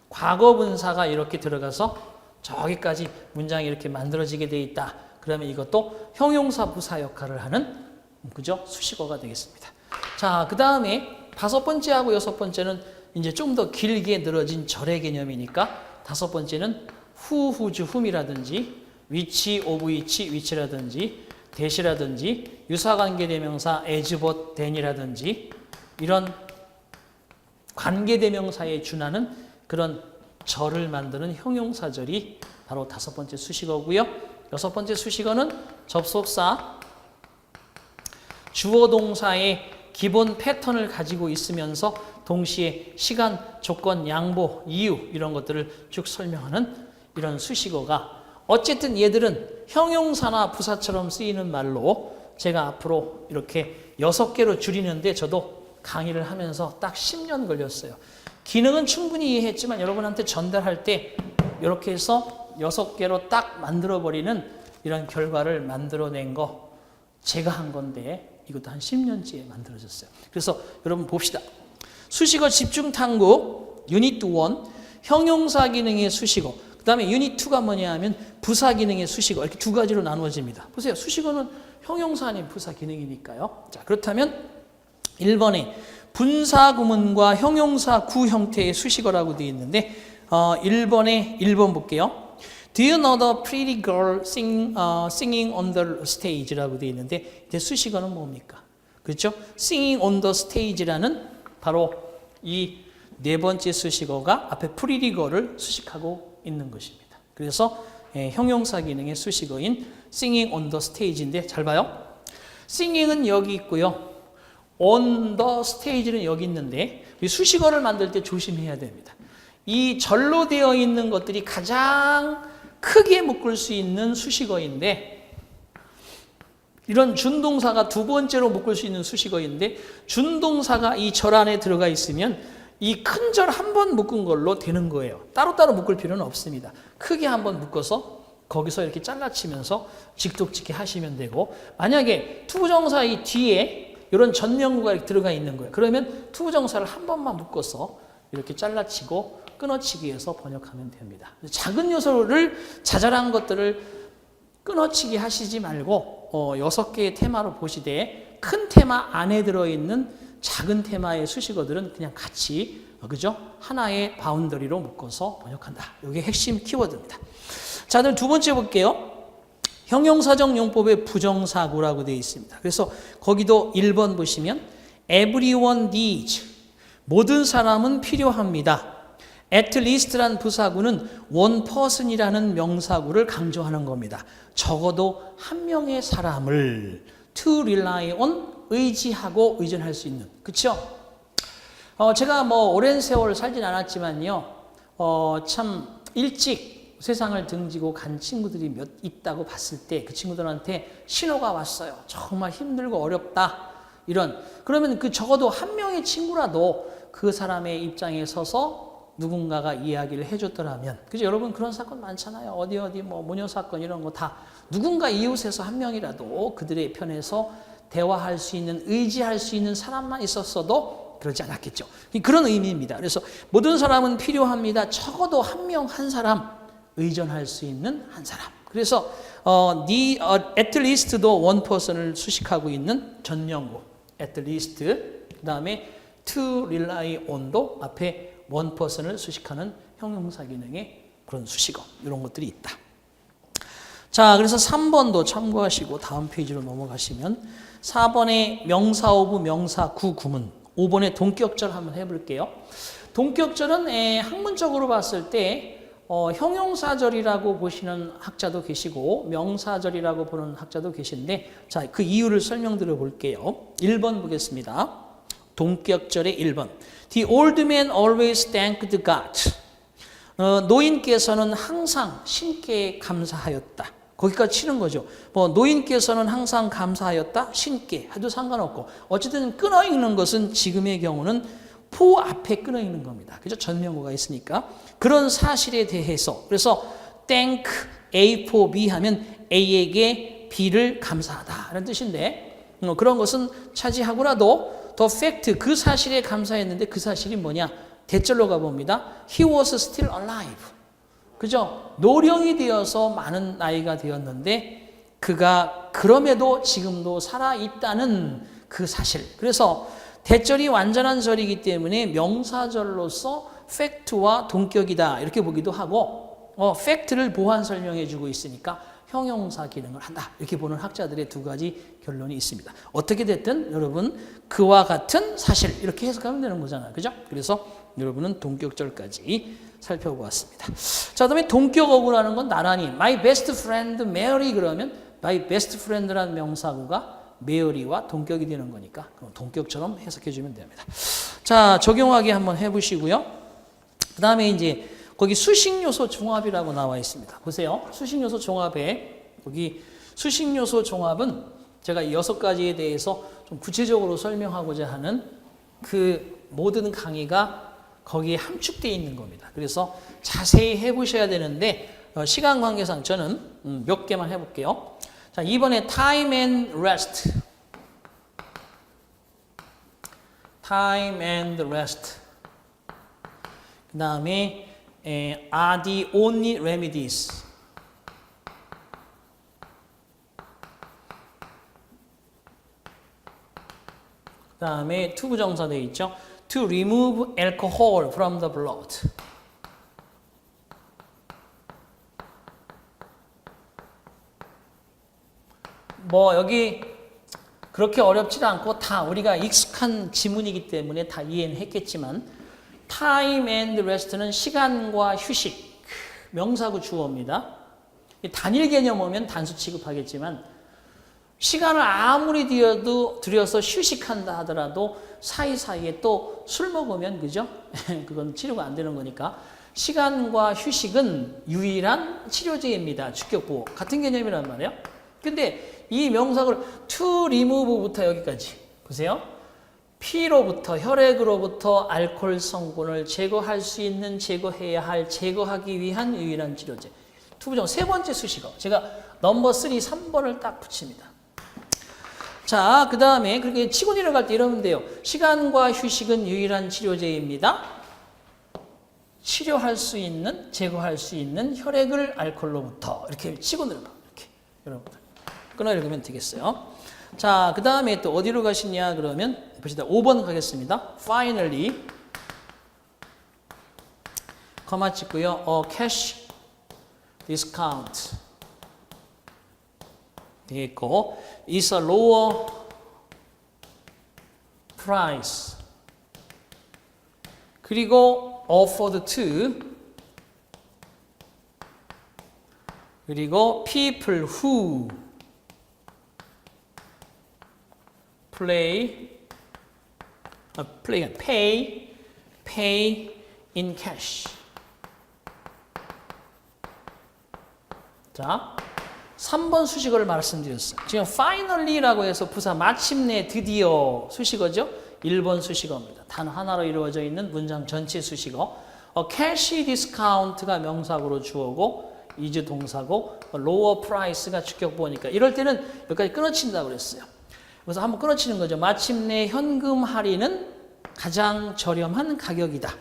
과거 분사가 이렇게 들어가서 저기까지 문장이 이렇게 만들어지게 돼 있다. 그러면 이것도 형용사 부사 역할을 하는 그죠? 수식어가 되겠습니다. 자, 그 다음에 5번째하고 6번째는 이제 좀 더 길게 늘어진 절의 개념이니까 5번째는 who, whose, whom이라든지 which, of which, which라든지 that이라든지 유사관계대명사 as, but, than이라든지 이런 관계대명사에 준하는 그런 절을 만드는 형용사절이 바로 5번째 수식어고요. 6번째 수식어는 접속사, 주어 동사의 기본 패턴을 가지고 있으면서 동시에 시간, 조건, 양보, 이유 이런 것들을 쭉 설명하는 이런 수식어가 어쨌든 얘들은 형용사나 부사처럼 쓰이는 말로 제가 앞으로 이렇게 6개로 줄이는데 저도 강의를 하면서 딱 10년 걸렸어요. 기능은 충분히 이해했지만 여러분한테 전달할 때 이렇게 해서 6개로 딱 만들어버리는 이런 결과를 만들어낸 거 제가 한 건데 이것도 한 10년째에 만들어졌어요. 그래서 여러분 봅시다. 수식어 집중 탐구 유닛 1 형용사 기능의 수식어 그 다음에 유닛 2가 뭐냐 하면 부사 기능의 수식어 이렇게 2가지로 나누어집니다. 보세요. 수식어는 형용사 아닌 부사 기능이니까요. 자, 그렇다면 1번에 분사 구문과 형용사 구 형태의 수식어라고 되어 있는데 1번 볼게요. Do you know the pretty girl singing on the stage라고 되어 있는데 이제 수식어는 뭡니까? 그렇죠? Singing on the stage라는 바로 이 4번째 수식어가 앞에 pretty girl을 수식하고 있는 것입니다. 그래서 형용사 기능의 수식어인 singing on the stage인데 잘 봐요. singing은 여기 있고요. on the stage는 여기 있는데 이 수식어를 만들 때 조심해야 됩니다. 이 절로 되어 있는 것들이 가장 크게 묶을 수 있는 수식어인데 이런 준동사가 2번째로 묶을 수 있는 수식어인데 준동사가 이 절 안에 들어가 있으면 이 큰 절 한 번 묶은 걸로 되는 거예요. 따로따로 묶을 필요는 없습니다. 크게 한 번 묶어서 거기서 이렇게 잘라치면서 직독직해 하시면 되고 만약에 투부정사 이 뒤에 이런 전명구가 이렇게 들어가 있는 거예요. 그러면 투부정사를 한 번만 묶어서 이렇게 잘라치고 끊어치기 해서 번역하면 됩니다. 작은 요소를 자잘한 것들을 끊어치기 하시지 말고 6개의 테마로 보시되 큰 테마 안에 들어있는 작은 테마의 수식어들은 그냥 같이 그죠? 하나의 바운더리로 묶어서 번역한다. 이게 핵심 키워드입니다. 자, 그럼 두 번째 볼게요. 형용사적 용법의 부정사구라고 되어 있습니다. 그래서 거기도 1번 보시면 everyone needs, 모든 사람은 필요합니다. at least란 부사구는 one person이라는 명사구를 강조하는 겁니다. 적어도 한 명의 사람을 to rely on, 의지하고 의존할 수 있는. 그렇죠? 제가 뭐 오랜 세월 살진 않았지만요. 참 일찍 세상을 등지고 간 친구들이 몇 있다고 봤을 때 그 친구들한테 신호가 왔어요. 정말 힘들고 어렵다. 이런. 그러면 그 적어도 한 명의 친구라도 그 사람의 입장에 서서 누군가가 이야기를 해줬더라면. 그죠? 여러분 그런 사건 많잖아요. 어디 뭐 모녀 사건 이런 거 다 누군가 이웃에서 한 명이라도 그들의 편에서 대화할 수 있는, 의지할 수 있는 사람만 있었어도 그러지 않았겠죠. 그런 의미입니다. 그래서 모든 사람은 필요합니다. 적어도 한 명 한 사람, 의존할 수 있는 한 사람. 그래서 at least도 one person을 수식하고 있는 전명구 at least, 그 다음에 to rely on도 앞에 one person을 수식하는 형용사 기능의 그런 수식어, 이런 것들이 있다. 자, 그래서 3번도 참고하시고 다음 페이지로 넘어가시면 4번에 명사 오브 명사 구 구문, 5번에 동격절 한번 해볼게요. 동격절은 학문적으로 봤을 때 형용사절이라고 보시는 학자도 계시고 명사절이라고 보는 학자도 계신데, 자, 그 이유를 설명드려 볼게요. 1번 보겠습니다. 동격절의 1번. The old man always thanked God. 노인께서는 항상 신께 감사하였다. 거기까지 치는 거죠. 뭐 노인께서는 항상 감사하였다. 신께 해도 상관없고, 어쨌든 끊어 읽는 것은 지금의 경우는 포 앞에 끊어 읽는 겁니다. 그죠? 전명구가 있으니까. 그런 사실에 대해서, 그래서 thank A for B 하면 A에게 B를 감사하다 라는 뜻인데, 그런 것은 차지하고라도 the fact, 그 사실에 감사했는데 그 사실이 뭐냐? 대절로 가봅니다. He was still alive. 그죠? 노령이 되어서 많은 나이가 되었는데 그가 그럼에도 지금도 살아있다는 그 사실. 그래서 대절이 완전한 절이기 때문에 명사절로서 팩트와 동격이다 이렇게 보기도 하고, 팩트를 보완 설명해 주고 있으니까 형용사 기능을 한다 이렇게 보는 학자들의 두 가지 결론이 있습니다. 어떻게 됐든 여러분 그와 같은 사실 이렇게 해석하면 되는 거잖아요. 그죠? 그래서 여러분은 동격절까지 살펴보았습니다. 자, 그다음에 동격어구라는 건 나란히 my best friend Mary 그러면 my best friend라는 명사구가 메어리와 동격이 되는 거니까 그럼 동격처럼 해석해 주면 됩니다. 자, 적용하기 한번 해보시고요. 그 다음에 이제 거기 수식요소 종합이라고 나와 있습니다. 보세요. 수식요소 종합에 여기 수식요소 종합은 제가 6가지에 대해서 좀 구체적으로 설명하고자 하는 그 모든 강의가 거기에 함축되어 있는 겁니다. 그래서 자세히 해보셔야 되는데 시간 관계상 저는 몇 개만 해볼게요. 자, 이번에 time and rest. time and rest. 그 다음에 are the only remedies. 그 다음에 to 부정사 되어 있죠. to remove alcohol from the blood. 뭐 여기 그렇게 어렵지도 않고 다 우리가 익숙한 지문이기 때문에 다 이해는 했겠지만 time and rest는 시간과 휴식, 명사구 주어입니다. 단일 개념 오면 단수 취급하겠지만 시간을 아무리 들여서 휴식한다 하더라도 사이사이에 또 술 먹으면 그죠? 그건 치료가 안 되는 거니까 시간과 휴식은 유일한 치료제입니다. 주격보호 같은 개념이란 말이에요. 근데 이 명사를 to remove부터 여기까지 보세요. 피로부터 혈액으로부터 알코올 성분을 제거할 수 있는, 제거해야 할, 제거하기 위한 유일한 치료제. 투부정 세 번째 수식어. 제가 넘버 3, 3번을 딱 붙입니다. 자, 그 다음에 그렇게 치고 내려갈 때 이러면 돼요. 시간과 휴식은 유일한 치료제입니다. 치료할 수 있는, 제거할 수 있는 혈액을 알코올로부터 이렇게 치고 내려가. 이렇게 여러분들 끊어 읽으면 되겠어요. 자, 그 다음에 또 어디로 가시냐 그러면 봅시다. 5번 가겠습니다. Finally, 커마 찍고요. cash discount 되겠고, is a lower price. 그리고 offered to, 그리고 people who pay in cash. 자, 3번 수식어를 말씀드렸어요. 지금 finally라고 해서 부사 마침내 드디어 수식어죠. 1번 수식어입니다. 단 하나로 이루어져 있는 문장 전체 수식어. cash discount가 명사구로 주어고 is 동사고 lower price가 주격보니까 이럴 때는 여기까지 끊어친다고 그랬어요. 그래서 한번 끊어치는 거죠. 마침내 현금 할인은 가장 저렴한 가격이다.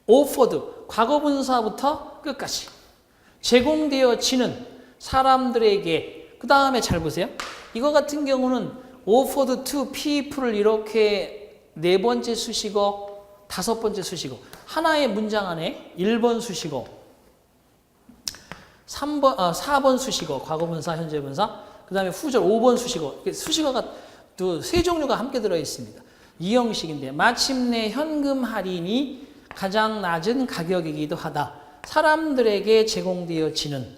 offered, 과거분사부터 끝까지 제공되어지는 사람들에게, 그 다음에 잘 보세요. 이거 같은 경우는 offered to people을 이렇게 4번째 수식어, 5번째 수식어, 하나의 문장 안에 1번 수식어, 4번 수식어, 과거분사, 현재분사, 그 다음에 후절 5번 수식어, 수식어가 또 3종류가 함께 들어있습니다. 이 형식인데 마침내 현금 할인이 가장 낮은 가격이기도 하다. 사람들에게 제공되어지는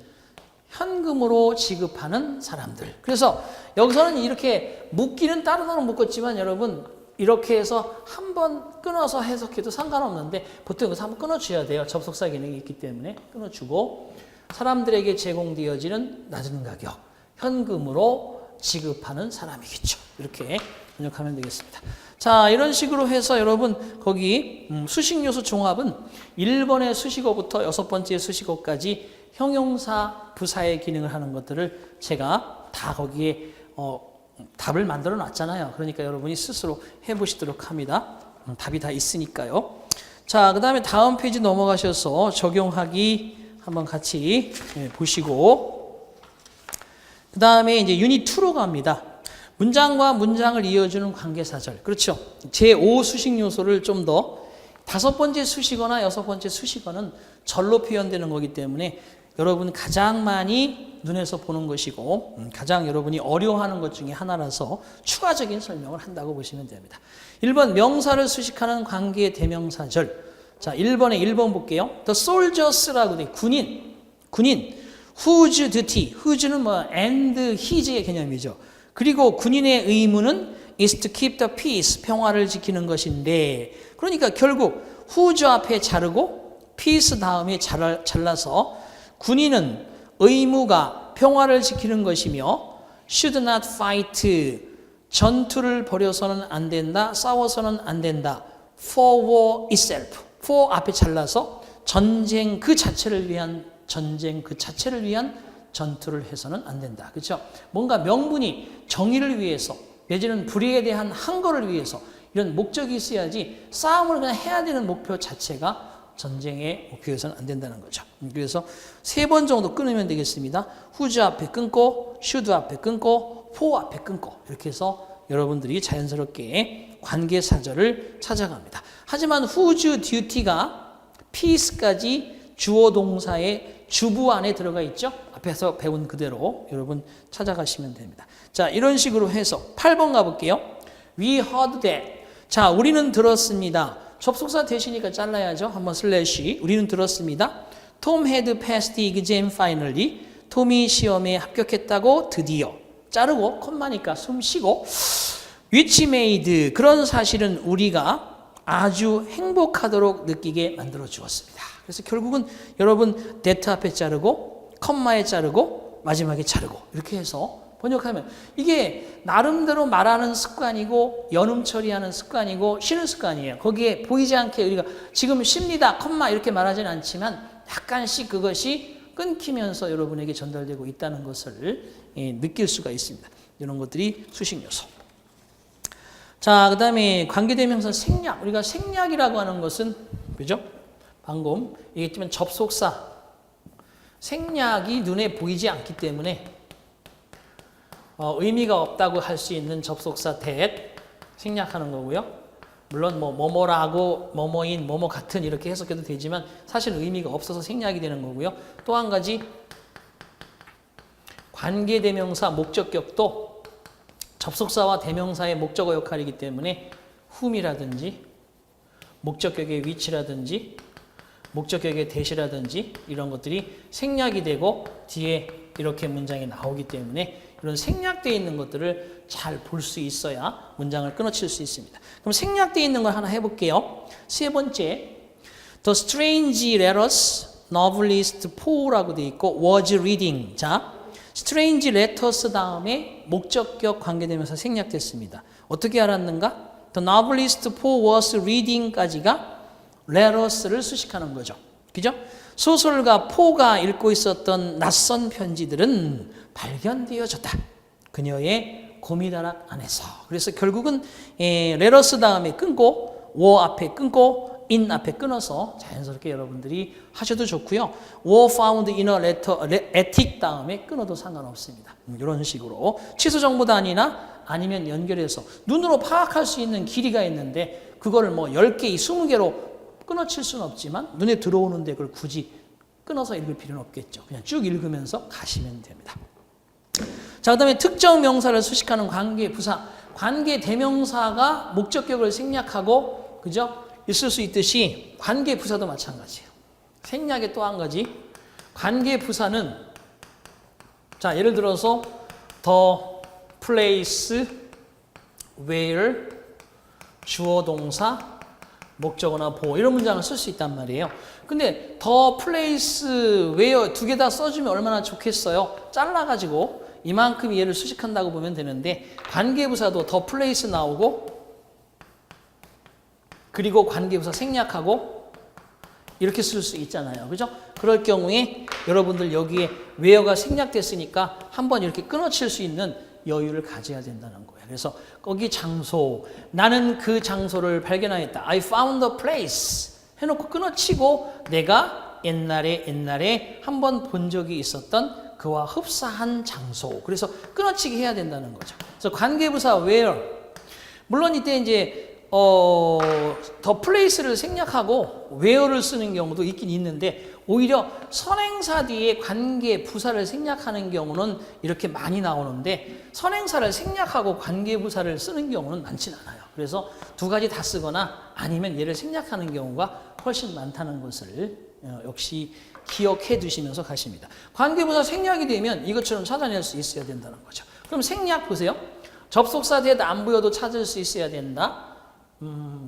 현금으로 지급하는 사람들. 그래서 여기서는 이렇게 묶기는 다른 언어로 묶었지만 여러분 이렇게 해서 한번 끊어서 해석해도 상관없는데 보통 여기서 한번 끊어줘야 돼요. 접속사 기능이 있기 때문에 끊어주고 사람들에게 제공되어지는 낮은 가격, 현금으로 지급하는 사람이겠죠. 이렇게 번역하면 되겠습니다. 자, 이런 식으로 해서 여러분 거기 수식 요소 종합은 1번의 수식어부터 6번째 수식어까지 형용사, 부사의 기능을 하는 것들을 제가 다 거기에 답을 만들어 놨잖아요. 그러니까 여러분이 스스로 해보시도록 합니다. 답이 다 있으니까요. 자, 그 다음에 다음 페이지 넘어가셔서 적용하기 한번 같이 보시고 그 다음에 이제 유닛 2로 갑니다. 문장과 문장을 이어주는 관계사절. 그렇죠. 제5 수식 요소를 좀 더 5번째 수식어나 6번째 수식어는 절로 표현되는 거기 때문에 여러분 가장 많이 눈에서 보는 것이고 가장 여러분이 어려워하는 것 중에 하나라서 추가적인 설명을 한다고 보시면 됩니다. 1번 명사를 수식하는 관계 대명사절. 자, 1번 볼게요. The soldiers라고 돼. 군인. whose duty. whose는 뭐 and his의 개념이죠. 그리고 군인의 의무는 is to keep the peace. 평화를 지키는 것인데 그러니까 결국 whose 앞에 자르고 peace 다음에 잘라서 군인은 의무가 평화를 지키는 것이며 should not fight. 전투를 벌여서는 안 된다. 싸워서는 안 된다. for war itself. for 앞에 잘라서 전쟁 그 자체를 위한 전투를 해서는 안 된다. 그렇죠? 뭔가 명분이 정의를 위해서 내지는 불의에 대한 항거를 위해서 이런 목적이 있어야지 싸움을 그냥 해야 되는 목표 자체가 전쟁의 목표에서는 안 된다는 거죠. 그래서 3번 정도 끊으면 되겠습니다. whose 앞에 끊고 should 앞에 끊고 for 앞에 끊고 이렇게 해서 여러분들이 자연스럽게 관계사절을 찾아갑니다. 하지만 whose duty가 peace까지 주어 동사의 주부 안에 들어가 있죠. 앞에서 배운 그대로 여러분 찾아가시면 됩니다. 자, 이런 식으로 해서 8번 가볼게요. We heard that. 자, 우리는 들었습니다. 접속사 대시니까 잘라야죠. 한번 슬래시. 우리는 들었습니다. Tom had passed the exam finally. 톰이 시험에 합격했다고 드디어. 자르고 콤마니까 숨 쉬고 which made. 그런 사실은 우리가 아주 행복하도록 느끼게 만들어 주었습니다. 그래서 결국은 여러분 that 앞에 자르고 컴마에 자르고 마지막에 자르고 이렇게 해서 번역하면 이게 나름대로 말하는 습관이고 연음 처리하는 습관이고 쉬는 습관이에요. 거기에 보이지 않게 우리가 지금 쉽니다 컴마 이렇게 말하지는 않지만 약간씩 그것이 끊기면서 여러분에게 전달되고 있다는 것을 느낄 수가 있습니다. 이런 것들이 수식 요소. 자, 그 다음에 관계대명사 생략. 우리가 생략이라고 하는 것은 그죠? 방금 얘기했지만 접속사 생략이 눈에 보이지 않기 때문에 의미가 없다고 할 수 있는 접속사 that 생략하는 거고요. 물론 뭐뭐라고 뭐뭐인 뭐뭐 같은 이렇게 해석해도 되지만 사실 의미가 없어서 생략이 되는 거고요. 또 한 가지 관계대명사 목적격도 접속사와 대명사의 목적어 역할이기 때문에 whom이라든지 목적격의 위치라든지 목적격의 that이라든지 이런 것들이 생략이 되고 뒤에 이렇게 문장이 나오기 때문에 이런 생략되어 있는 것들을 잘 볼 수 있어야 문장을 끊어칠 수 있습니다. 그럼 생략되어 있는 걸 하나 해볼게요. 세 번째, The strange letters novelist Poe라고 되어 있고 was reading. 자, strange letters 다음에 목적격 관계되면서 생략됐습니다. 어떻게 알았는가? The novelist Poe was reading까지가 letters를 수식하는 거죠. 그죠? 소설가 포가 읽고 있었던 낯선 편지들은 발견되어졌다. 그녀의 고미다락 안에서. 그래서 결국은 letters 다음에 끊고 were 앞에 끊고 in 앞에 끊어서 자연스럽게 여러분들이 하셔도 좋고요. were found in a letter, attic 다음에 끊어도 상관없습니다. 이런 식으로 취소 정보 단위나 아니면 연결해서 눈으로 파악할 수 있는 길이가 있는데 그거를 뭐 10개, 20개로 끊어칠 수는 없지만 눈에 들어오는데 그걸 굳이 끊어서 읽을 필요는 없겠죠. 그냥 쭉 읽으면서 가시면 됩니다. 자, 그 다음에 특정 명사를 수식하는 관계 부사. 관계 대명사가 목적격을 생략하고 그죠? 있을 수 있듯이 관계 부사도 마찬가지예요. 생략의 또 한 가지. 관계 부사는 자, 예를 들어서 the place, where, 주어 동사, 목적어나 보어 이런 문장을 쓸 수 있단 말이에요. 근데 the place, where 두 개 다 써주면 얼마나 좋겠어요. 잘라가지고 이만큼 얘를 수식한다고 보면 되는데 관계부사도 the place 나오고 그리고 관계부사 생략하고 이렇게 쓸 수 있잖아요. 그죠? 그럴 경우에 여러분들 여기에 where가 생략됐으니까 한번 이렇게 끊어칠 수 있는 여유를 가져야 된다는 거예요. 그래서 거기 장소, 나는 그 장소를 발견하였다. I found a place 해놓고 끊어치고 내가 옛날에 한번 본 적이 있었던 그와 흡사한 장소. 그래서 끊어치기 해야 된다는 거죠. 그래서 관계부사 where. 물론 이때 이제 the place를 생략하고 where를 쓰는 경우도 있긴 있는데 오히려 선행사 뒤에 관계 부사를 생략하는 경우는 이렇게 많이 나오는데 선행사를 생략하고 관계 부사를 쓰는 경우는 많진 않아요. 그래서 두 가지 다 쓰거나 아니면 얘를 생략하는 경우가 훨씬 많다는 것을 역시 기억해 두시면서 가십니다. 관계 부사 생략이 되면 이것처럼 찾아낼 수 있어야 된다는 거죠. 그럼 생략 보세요. 접속사 that 안 보여도 찾을 수 있어야 된다.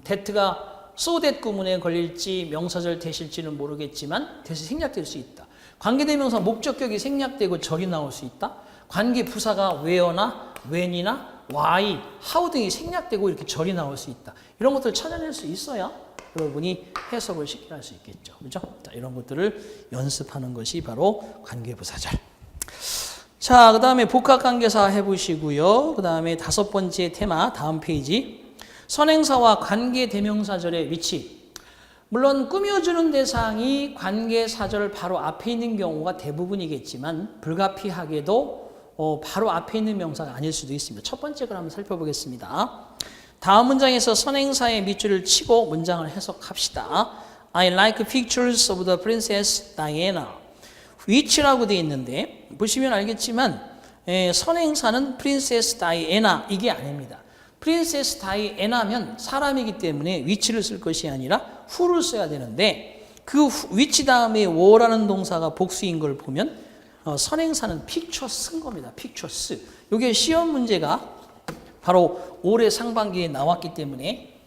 that가 so that 구문에 걸릴지 명사절 that일지는 모르겠지만 that이 생략될 수 있다. 관계대명사 목적격이 생략되고 절이 나올 수 있다. 관계 부사가 where나 when이나 why, how 등이 생략되고 이렇게 절이 나올 수 있다. 이런 것들을 찾아낼 수 있어야 여러분이 해석을 쉽게 할 수 있겠죠. 그렇죠? 자, 이런 것들을 연습하는 것이 바로 관계부사절. 자, 그 다음에 복합관계사 해보시고요. 그 다음에 5번째 테마 다음 페이지. 선행사와 관계대명사절의 위치. 물론 꾸며주는 대상이 관계사절 바로 앞에 있는 경우가 대부분이겠지만 불가피하게도 바로 앞에 있는 명사가 아닐 수도 있습니다. 첫 번째 걸 한번 살펴보겠습니다. 다음 문장에서 선행사의 밑줄을 치고 문장을 해석합시다. I like pictures of the Princess Diana. which라고 되어 있는데 보시면 알겠지만 선행사는 Princess Diana 이게 아닙니다. 프린세스 다이애나면 사람이기 때문에 which를 쓸 것이 아니라 who를 써야 되는데 그 which 다음에 were라는 동사가 복수인 걸 보면 선행사는 pictures 쓴 겁니다. pictures. 이게 시험 문제가 바로 올해 상반기에 나왔기 때문에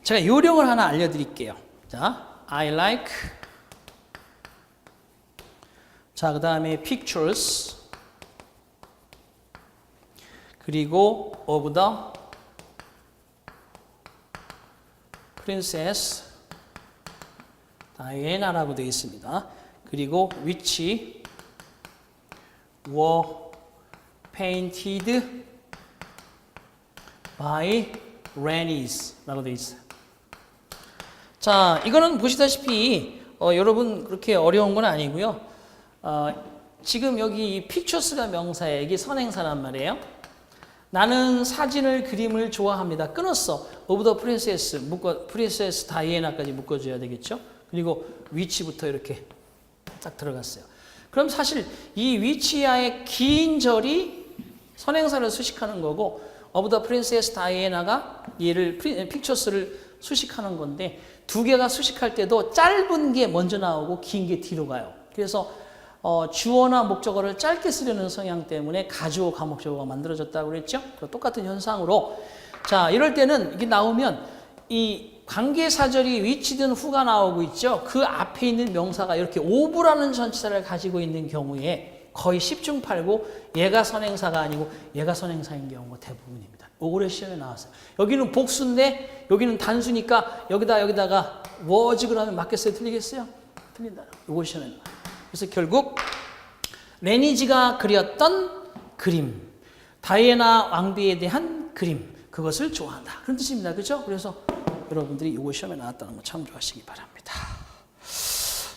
제가 요령을 하나 알려드릴게요. 자, I like. 자, 그 다음에 pictures. 그리고 of the princess Diana라고 되어 있습니다. 그리고 which were painted by Renes라고 되어 있어요. 자, 이거는 보시다시피 여러분 그렇게 어려운 건 아니고요. 지금 여기 이 pictures가 명사예요. 이게 선행사란 말이에요. 나는 사진을 그림을 좋아합니다. 끊었어. of the princess princess 다이애나까지 묶어줘야 되겠죠. 그리고 위치부터 이렇게 딱 들어갔어요. 그럼 사실 이 위치야의 긴 절이 선행사를 수식하는 거고 of the princess 다이애나가 얘를 pictures를 수식하는 건데 두 개가 수식할 때도 짧은 게 먼저 나오고 긴 게 뒤로 가요. 그래서 주어나 목적어를 짧게 쓰려는 성향 때문에 가주어, 가목적어가 만들어졌다고 그랬죠? 똑같은 현상으로 자 이럴 때는 이게 나오면 이 관계사절이 위치든 후가 나오고 있죠? 그 앞에 있는 명사가 이렇게 오브라는 전치사를 가지고 있는 경우에 거의 10중 8구 얘가 선행사가 아니고 얘가 선행사인 경우가 대부분입니다. 올해 시험에 나왔어요. 여기는 복수인데 여기는 단수니까 여기다가 was 그러면 맞겠어요? 틀리겠어요? 틀린다. 요거 시험에 나와요. 그래서 결국 레니지가 그렸던 그림, 다이애나 왕비에 대한 그림, 그것을 좋아한다. 그런 뜻입니다. 그렇죠? 그래서 여러분들이 이거 시험에 나왔다는 거 참조하시기 바랍니다.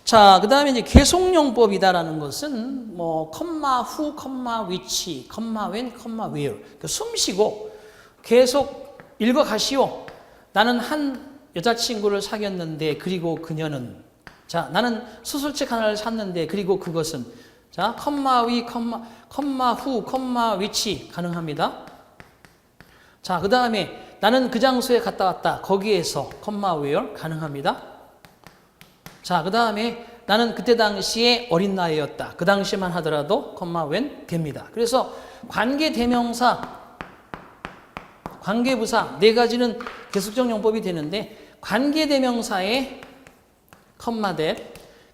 자, 그 다음에 이제 계속용법이다라는 것은 뭐 컴마 후, 컴마 위치, 컴마 웬, 컴마 where. 그러니까 숨 쉬고 계속 읽어가시오. 나는 한 여자친구를 사귀었는데 그리고 그녀는 자, 나는 수술책 하나를 샀는데 그리고 그것은 자, 컴마 위, 컴마 후, 컴마 위치 가능합니다. 자, 그 다음에 나는 그 장소에 갔다 왔다. 거기에서 컴마 where 가능합니다. 자, 그 다음에 나는 그때 당시에 어린 나이였다. 그 당시만 하더라도 컴마 when 됩니다. 그래서 관계대명사, 관계부사 네 가지는 계속적 용법이 되는데 관계대명사에 컴마 that,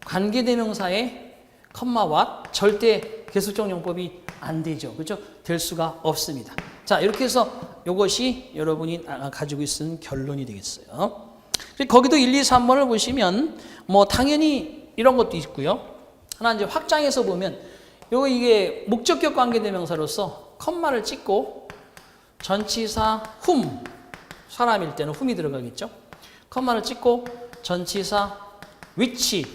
관계대명사에 컴마 what 절대 계속적 용법이 안 되죠. 그렇죠? 될 수가 없습니다. 자, 이렇게 해서 이것이 여러분이 가지고 있는 결론이 되겠어요. 거기도 1, 2, 3번을 보시면 뭐 당연히 이런 것도 있고요. 하나 이제 확장해서 보면 이게 목적격 관계대명사로서 컴마를 찍고 전치사 whom 사람일 때는 whom이 들어가겠죠. 컴마를 찍고 전치사 which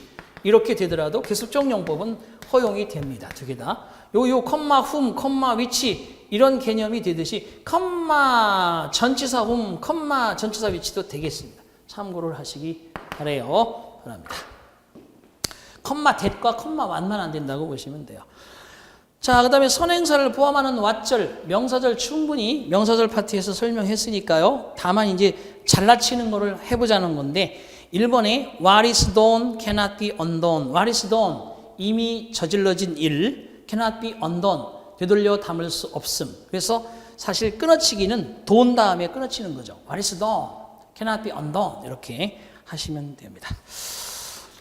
이렇게 되더라도 계속적 용법은 허용이 됩니다. 두 개 다. 요 컴마 whom, 컴마 which 이런 개념이 되듯이 컴마 전치사 whom, 컴마 전치사 which도 되겠습니다. 참고를 하시기 바랍니다. 컴마 that과 컴마 what만 안 된다고 보시면 돼요. 자, 그 다음에 선행사를 포함하는 what절, 명사절 충분히 명사절 파트에서 설명했으니까요. 다만 이제 잘라치는 거를 해보자는 건데 1번에 what is done cannot be undone. what is done 이미 저질러진 일 cannot be undone 되돌려 담을 수 없음. 그래서 사실 끊어치기는 돈 다음에 끊어치는 거죠. what is done cannot be undone 이렇게 하시면 됩니다.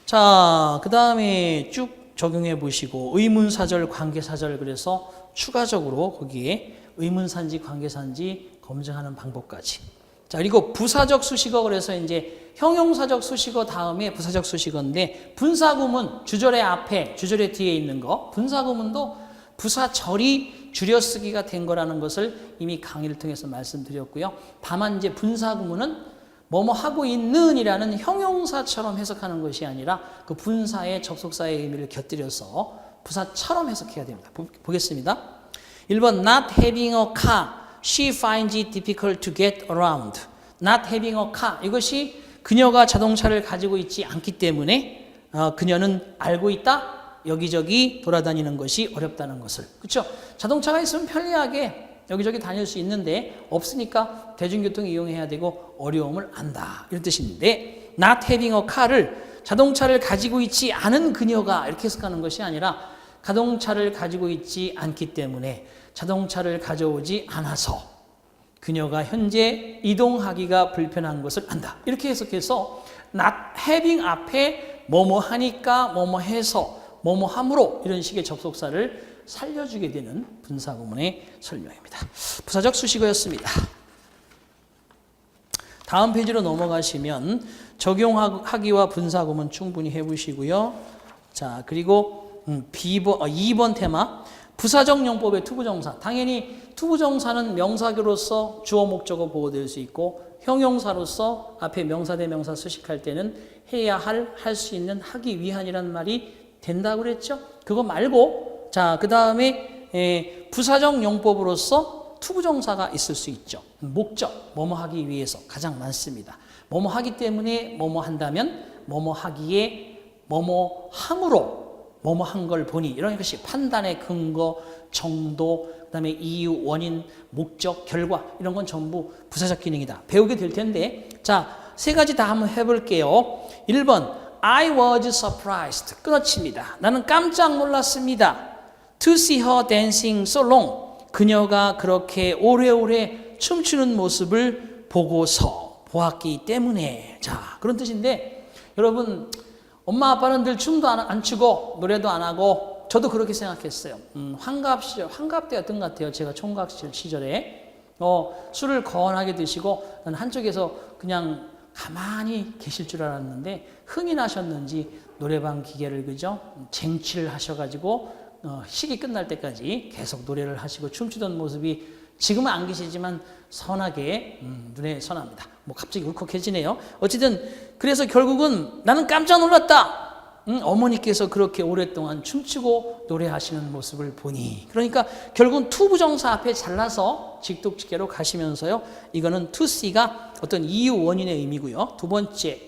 자, 그 다음에 쭉 적용해 보시고 의문사절, 관계사절 그래서 추가적으로 거기에 의문사인지 관계사인지 검증하는 방법까지. 자, 그리고 부사적 수식어 그래서 이제 형용사적 수식어 다음에 부사적 수식어인데 분사구문 주절의 앞에 주절의 뒤에 있는 거 분사구문도 부사절이 줄여쓰기가 된 거라는 것을 이미 강의를 통해서 말씀드렸고요. 다만 이제 분사구문은 뭐뭐 하고 있는 이라는 형용사처럼 해석하는 것이 아니라 그 분사의 접속사의 의미를 곁들여서 부사처럼 해석해야 됩니다. 보겠습니다. 1번 Not having a car, she finds it difficult to get around. Not having a car 이것이 그녀가 자동차를 가지고 있지 않기 때문에 그녀는 알고 있다. 여기저기 돌아다니는 것이 어렵다는 것을. 그렇죠? 자동차가 있으면 편리하게 여기저기 다닐 수 있는데 없으니까 대중교통 이용해야 되고 어려움을 안다. 이런 뜻인데 not having a car를 자동차를 가지고 있지 않은 그녀가 이렇게 해석하는 것이 아니라 자동차를 가지고 있지 않기 때문에 자동차를 가져오지 않아서 그녀가 현재 이동하기가 불편한 것을 안다. 이렇게 해석해서 not having 앞에 뭐뭐 하니까 뭐뭐 해서 뭐뭐 함으로 이런 식의 접속사를 살려주게 되는 분사구문의 설명입니다. 부사적 수식어였습니다. 다음 페이지로 넘어가시면 적용하기와 분사구문 충분히 해보시고요. 자, 그리고 2번 테마 부사적 용법의 투부정사. 당연히 투부정사는 명사교로서 주어 목적어 보호될 수 있고 형용사로서 앞에 명사 대명사 수식할 때는 해야 할 수 있는 하기 위한이라는 말이 된다고 그랬죠. 그거 말고 자, 그 다음에 부사적 용법으로서 투부정사가 있을 수 있죠. 목적, 뭐뭐 하기 위해서 가장 많습니다. 뭐뭐 하기 때문에 뭐뭐 한다면 뭐뭐 하기에 뭐뭐 함으로 뭐뭐 한 걸 보니 이런 것이 판단의 근거, 정도, 그다음에 이유, 원인, 목적, 결과 이런 건 전부 부사적 기능이다. 배우게 될 텐데 자, 세 가지 다 한번 해볼게요. 1번 I was surprised. 끊어칩니다. 나는 깜짝 놀랐습니다. To see her dancing so long. 그녀가 그렇게 오래오래 춤추는 모습을 보았기 때문에. 자, 그런 뜻인데 여러분 엄마 아빠는 늘 춤도 안 추고 노래도 안 하고 저도 그렇게 생각했어요. 환갑 때였던 것 같아요. 제가 총각 시절에 술을 거원하게 드시고 한쪽에서 그냥 가만히 계실 줄 알았는데 흥이 나셨는지 노래방 기계를 그죠? 쟁취를 하셔가지고 식이 끝날 때까지 계속 노래를 하시고 춤추던 모습이 지금은 안 계시지만 선하게 눈에 선합니다. 뭐 갑자기 울컥해지네요. 어쨌든 그래서 결국은 나는 깜짝 놀랐다. 어머니께서 그렇게 오랫동안 춤추고 노래하시는 모습을 보니 그러니까 결국은 투부정사 앞에 잘라서 직독직계로 가시면서요. 이거는 to see가 어떤 이유 원인의 의미고요. 두 번째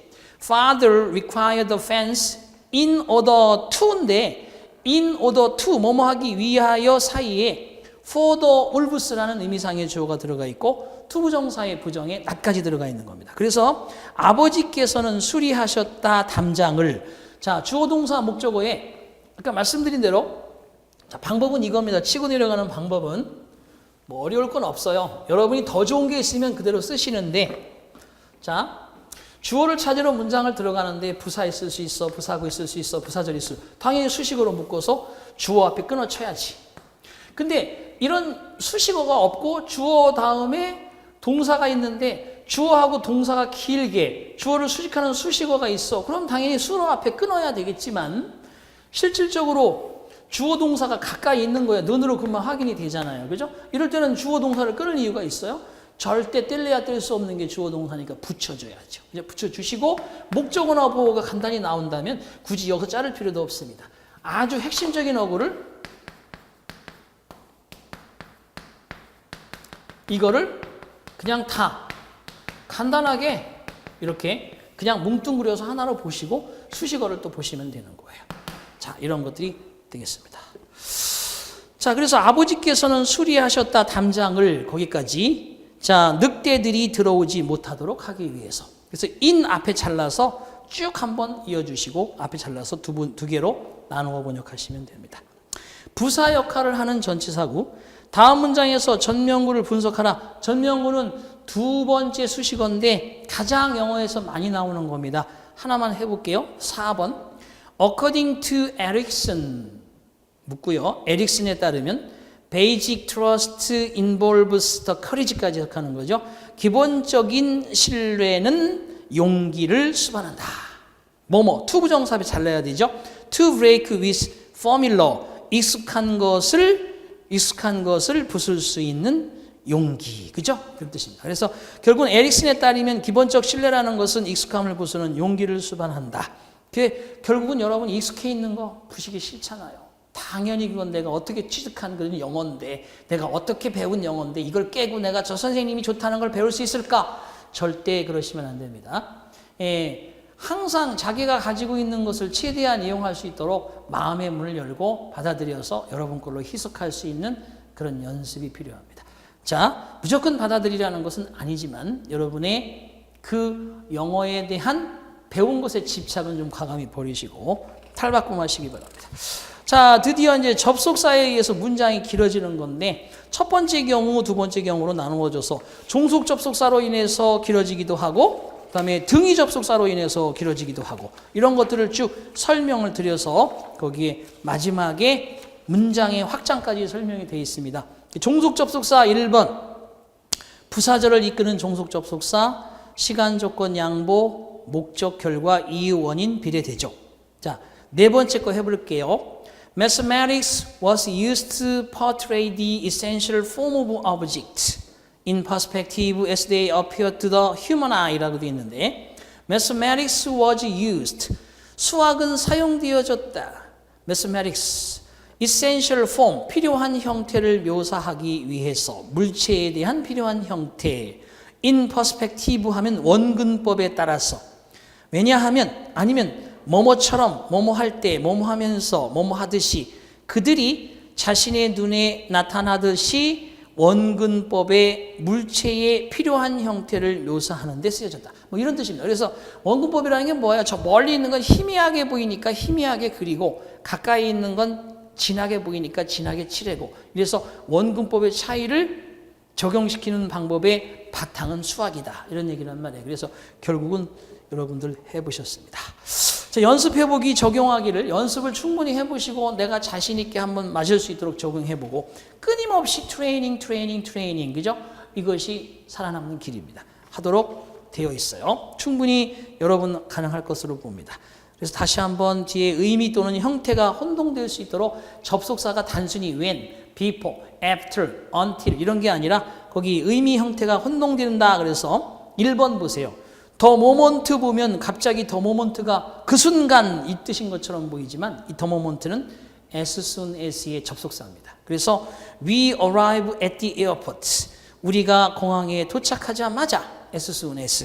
Father required the fence in order to인데 in order to 뭐뭐 하기 위하여 사이에 for the wolves라는 의미상의 주어가 들어가 있고 투부정사의 부정에 not까지 들어가 있는 겁니다. 그래서 아버지께서는 수리하셨다 담장을 자, 주어 동사 목적어에 아까 말씀드린 대로 자, 방법은 이겁니다. 치고 내려가는 방법은 뭐 어려울 건 없어요. 여러분이 더 좋은 게 있으면 그대로 쓰시는데 자, 주어를 찾으러 문장을 들어가는데 부사 있을 수 있어, 부사구 있을 수 있어, 부사절 있을 수 있어. 당연히 수식어로 묶어서 주어 앞에 끊어쳐야지. 근데 이런 수식어가 없고 주어 다음에 동사가 있는데 주어하고 동사가 길게 주어를 수식하는 수식어가 있어. 그럼 당연히 수어 앞에 끊어야 되겠지만 실질적으로 주어 동사가 가까이 있는 거예요. 눈으로 금방 확인이 되잖아요. 그죠? 이럴 때는 주어 동사를 끊을 이유가 있어요. 절대 뗄래야 뗄 수 없는 게 주어 동사니까 붙여줘야죠. 이제 붙여주시고 목적어나 보어가 간단히 나온다면 굳이 여기서 자를 필요도 없습니다. 아주 핵심적인 어구를 이거를 그냥 다 간단하게 이렇게 그냥 뭉뚱그려서 하나로 보시고 수식어를 또 보시면 되는 거예요. 자, 이런 것들이 되겠습니다. 자, 그래서 아버지께서는 수리하셨다 담장을 거기까지 자, 늑대들이 들어오지 못하도록 하기 위해서. 그래서 in 앞에 잘라서 쭉 한번 이어주시고 앞에 잘라서 두 개로 나누어 번역하시면 됩니다. 부사 역할을 하는 전치사구. 다음 문장에서 전명구를 분석하라. 전명구는 두 번째 수식어인데 가장 영어에서 많이 나오는 겁니다. 하나만 해볼게요. 4번. According to Erikson 묻고요. 에릭슨에 따르면 Basic trust involves the courage까지 해석하는 거죠. 기본적인 신뢰는 용기를 수반한다. 뭐뭐 투부정사 앞에 잘라야 되죠. To break with formula 익숙한 것을 부술 수 있는 용기. 그죠? 그런 뜻입니다. 그래서 결국은 에릭슨에 따르면 기본적 신뢰라는 것은 익숙함을 부수는 용기를 수반한다. 그게 결국은 여러분 익숙해 있는 거 부시기 싫잖아요. 당연히 그건 내가 어떻게 취득한 그런 영어인데 내가 어떻게 배운 영어인데 이걸 깨고 내가 저 선생님이 좋다는 걸 배울 수 있을까? 절대 그러시면 안 됩니다. 항상 자기가 가지고 있는 것을 최대한 이용할 수 있도록 마음의 문을 열고 받아들여서 여러분 걸로 희석할 수 있는 그런 연습이 필요합니다. 자, 무조건 받아들이라는 것은 아니지만 여러분의 그 영어에 대한 배운 것에 집착은 좀 과감히 버리시고 탈바꿈하시기 바랍니다. 자, 드디어 이제 접속사에 의해서 문장이 길어지는 건데 첫 번째 경우, 두 번째 경우로 나누어져서 종속 접속사로 인해서 길어지기도 하고 그다음에 등위 접속사로 인해서 길어지기도 하고 이런 것들을 쭉 설명을 드려서 거기에 마지막에 문장의 확장까지 설명이 되어 있습니다. 종속 접속사 1번 부사절을 이끄는 종속 접속사 시간 조건 양보 목적 결과 이유 원인 비례 대조. 자, 네 번째 거 해볼게요. Mathematics was used to portray the essential form of objects in perspective as they appear to the human eye라고 되어 있는데 Mathematics was used. 수학은 사용되어졌다. Mathematics. essential form, 필요한 형태를 묘사하기 위해서 물체에 대한 필요한 형태. in perspective 하면 원근법에 따라서. 왜냐하면 아니면 뭐뭐처럼 뭐뭐 할 때 뭐뭐 하면서 뭐뭐 하듯이 그들이 자신의 눈에 나타나듯이 원근법의 물체의 필요한 형태를 묘사하는 데 쓰여졌다. 뭐 이런 뜻입니다. 그래서 원근법이라는 게 뭐예요? 저 멀리 있는 건 희미하게 보이니까 희미하게 그리고 가까이 있는 건 진하게 보이니까 진하게 칠하고 이래서 원근법의 차이를 적용시키는 방법의 바탕은 수학이다. 이런 얘기란 말이에요. 그래서 결국은 여러분들 해보셨습니다. 자, 연습해보기, 적용하기를 연습을 충분히 해보시고 내가 자신 있게 한번 맞을 수 있도록 적용해보고 끊임없이 트레이닝, 그죠? 이것이 살아남는 길입니다. 하도록 되어 있어요. 충분히 여러분 가능할 것으로 봅니다. 그래서 다시 한번 뒤에 의미 또는 형태가 혼동될 수 있도록 접속사가 단순히 when, before, after, until 이런 게 아니라 거기 의미 형태가 혼동된다. 그래서 1번 보세요. 더 모먼트 보면 갑자기 더 모먼트가 그 순간 이 뜻인 것처럼 보이지만 이 더 모먼트는 as soon as의 접속사입니다. 그래서 we arrive at the airport. 우리가 공항에 도착하자마자 as soon as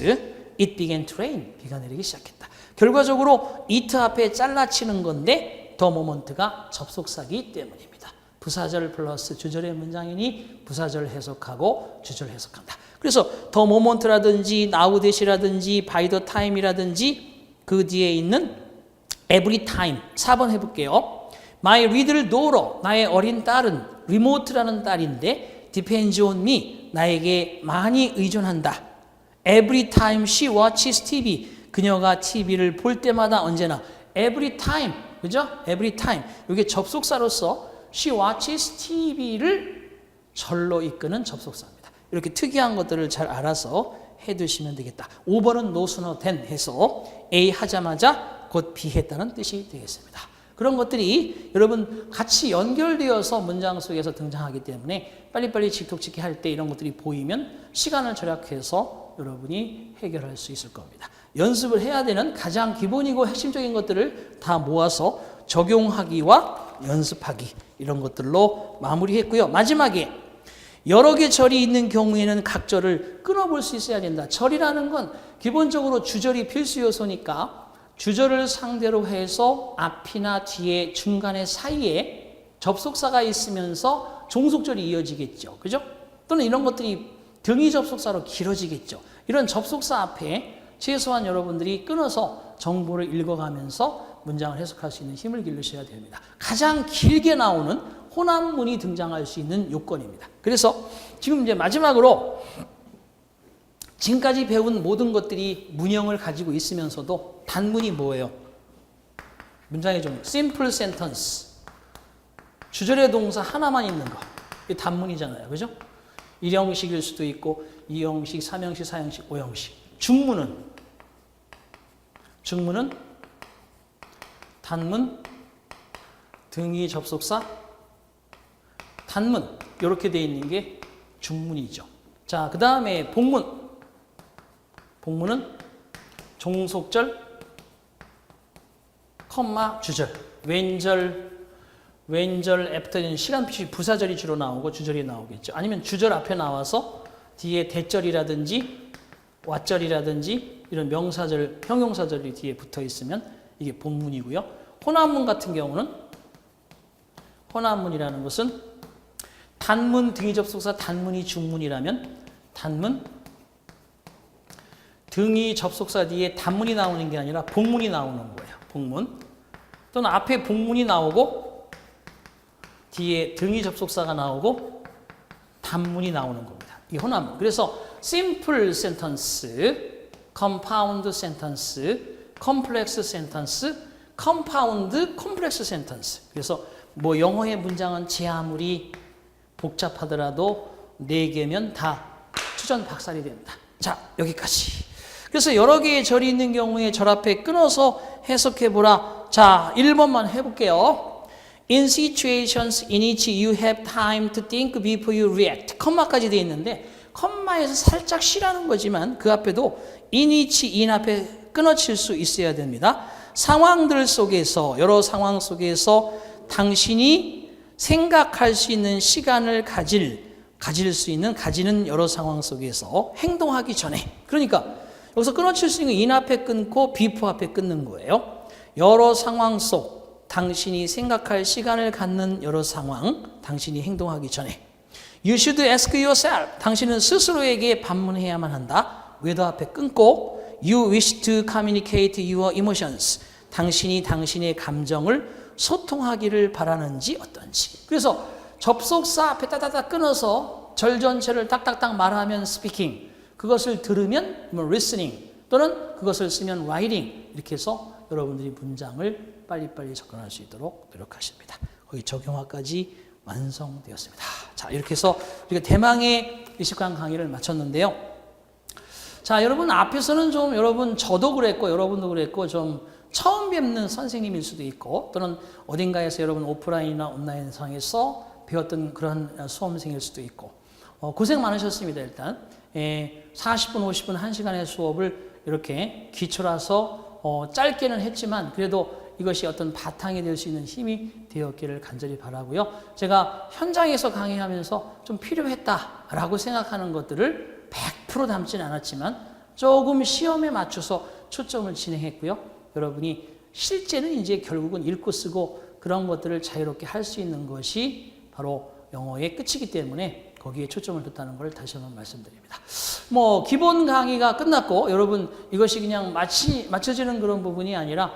it began to rain. 비가 내리기 시작했다. 결과적으로 it 앞에 잘라치는 건데 더 모먼트가 접속사이기 때문입니다. 부사절 플러스 주절의 문장이니 부사절 해석하고 주절 해석한다. 그래서 더 모먼트라든지 now that이라든지 by the time이라든지 그 뒤에 있는 every time 4번 해볼게요. My little daughter 나의 어린 딸은 remote라는 딸인데 depends on me 나에게 많이 의존한다. Every time she watches TV 그녀가 TV를 볼 때마다 언제나 every time 그죠? every time 이게 접속사로서 she watches TV를 절로 이끄는 접속사입니다. 이렇게 특이한 것들을 잘 알아서 해두시면 되겠다. 5번은 no sooner than 해서 A 하자마자 곧 B 했다는 뜻이 되겠습니다. 그런 것들이 여러분 같이 연결되어서 문장 속에서 등장하기 때문에 빨리빨리 직독직히 할 때 이런 것들이 보이면 시간을 절약해서 여러분이 해결할 수 있을 겁니다. 연습을 해야 되는 가장 기본이고 핵심적인 것들을 다 모아서 적용하기와 연습하기 이런 것들로 마무리했고요. 마지막에 여러 개 절이 있는 경우에는 각 절을 끊어볼 수 있어야 된다. 절이라는 건 기본적으로 주절이 필수 요소니까 주절을 상대로 해서 앞이나 뒤에 중간에 사이에 접속사가 있으면서 종속절이 이어지겠죠. 그죠? 또는 이런 것들이 등위 접속사로 길어지겠죠. 이런 접속사 앞에 최소한 여러분들이 끊어서 정보를 읽어가면서 문장을 해석할 수 있는 힘을 기르셔야 됩니다. 가장 길게 나오는 혼합문이 등장할 수 있는 요건입니다. 그래서 지금 이제 마지막으로 지금까지 배운 모든 것들이 문형을 가지고 있으면서도 단문이 뭐예요? 문장의 종 simple sentence 주절의 동사 하나만 있는 거 이게 단문이잖아요. 그죠? 1형식일 수도 있고 2형식, 3형식, 4형식, 5형식 중문은 단문, 등위 접속사, 단문 이렇게 되어 있는 게 중문이죠. 자, 그 다음에 복문은 종속절, 컴마, 주절, 왼절 애프터는 시간표시 부사절이 주로 나오고 주절이 나오겠죠. 아니면 주절 앞에 나와서 뒤에 대절이라든지 왓절이라든지 이런 명사절, 형용사절이 뒤에 붙어 있으면 이게 본문이고요. 혼합문 같은 경우는 혼합문이라는 것은 단문 등위 접속사 단문이 중문이라면 단문 등위 접속사 뒤에 단문이 나오는 게 아니라 복문이 나오는 거예요. 복문 또는 앞에 복문이 나오고 뒤에 등위 접속사가 나오고 단문이 나오는 겁니다. 이 혼합문. 그래서 simple sentence, compound sentence, complex sentence, compound complex sentence. 그래서 뭐 영어의 문장은 제 아무리 복잡하더라도 4개면 다 추전 박살이 됩니다. 자, 여기까지. 그래서 여러 개의 절이 있는 경우에 절 앞에 끊어서 해석해보라. 자, 1번만 해볼게요. In situations in which you have time to think before you react. 컴마까지 되어 있는데 컴마에서 살짝 쉬라는 거지만 그 앞에도 in which, in 앞에 끊어칠 수 있어야 됩니다. 상황들 속에서 여러 상황 속에서 당신이 생각할 수 있는 시간을 가지는 여러 상황 속에서 행동하기 전에. 그러니까 여기서 끊어칠 수 있는 인 앞에 끊고 비포 앞에 끊는 거예요. 여러 상황 속 당신이 생각할 시간을 갖는 여러 상황, 당신이 행동하기 전에. You should ask yourself. 당신은 스스로에게 반문해야만 한다. whether 앞에 끊고 You wish to communicate your emotions. 당신이 당신의 감정을 소통하기를 바라는지 어떤지. 그래서 접속사 앞에 따다닥 끊어서 절 전체를 딱딱딱 말하면 speaking, 그것을 들으면 listening, 또는 그것을 쓰면 writing, 이렇게 해서 여러분들이 문장을 빨리빨리 접근할 수 있도록 노력하십니다. 거기 적용화까지 완성되었습니다. 자, 이렇게 해서 우리가 대망의 20강 강의를 마쳤는데요. 자, 여러분 앞에서는 좀 여러분 저도 그랬고 여러분도 그랬고 좀 처음 뵙는 선생님일 수도 있고 또는 어딘가에서 여러분 오프라인이나 온라인 상에서 배웠던 그런 수험생일 수도 있고 고생 많으셨습니다. 일단 40분, 50분, 1시간의 수업을 이렇게 기초라서 짧게는 했지만 그래도 이것이 어떤 바탕이 될 수 있는 힘이 되었기를 간절히 바라고요. 제가 현장에서 강의하면서 좀 필요했다라고 생각하는 것들을 100% 담지는 않았지만 조금 시험에 맞춰서 초점을 진행했고요. 여러분이 실제는 이제 결국은 읽고 쓰고 그런 것들을 자유롭게 할 수 있는 것이 바로 영어의 끝이기 때문에 거기에 초점을 뒀다는 걸 다시 한번 말씀드립니다. 뭐 기본 강의가 끝났고 여러분 이것이 그냥 맞춰지는 그런 부분이 아니라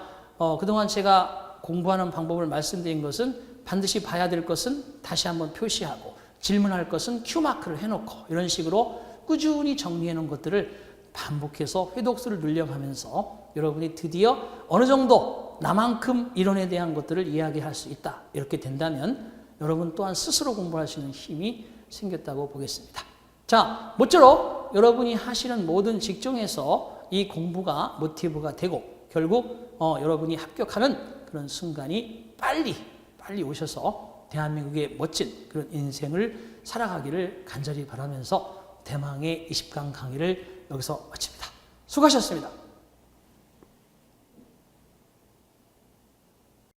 그동안 제가 공부하는 방법을 말씀드린 것은 반드시 봐야 될 것은 다시 한번 표시하고 질문할 것은 큐마크를 해놓고 이런 식으로 꾸준히 정리해 놓은 것들을 반복해서 회독수를 늘려가면서 여러분이 드디어 어느 정도 나만큼 이론에 대한 것들을 이야기할 수 있다. 이렇게 된다면 여러분 또한 스스로 공부할 수 있는 힘이 생겼다고 보겠습니다. 자, 모쪼록 여러분이 하시는 모든 직종에서 이 공부가 모티브가 되고 결국 여러분이 합격하는 그런 순간이 빨리 오셔서 대한민국의 멋진 그런 인생을 살아가기를 간절히 바라면서 대망의 20강 강의를 여기서 마칩니다. 수고하셨습니다.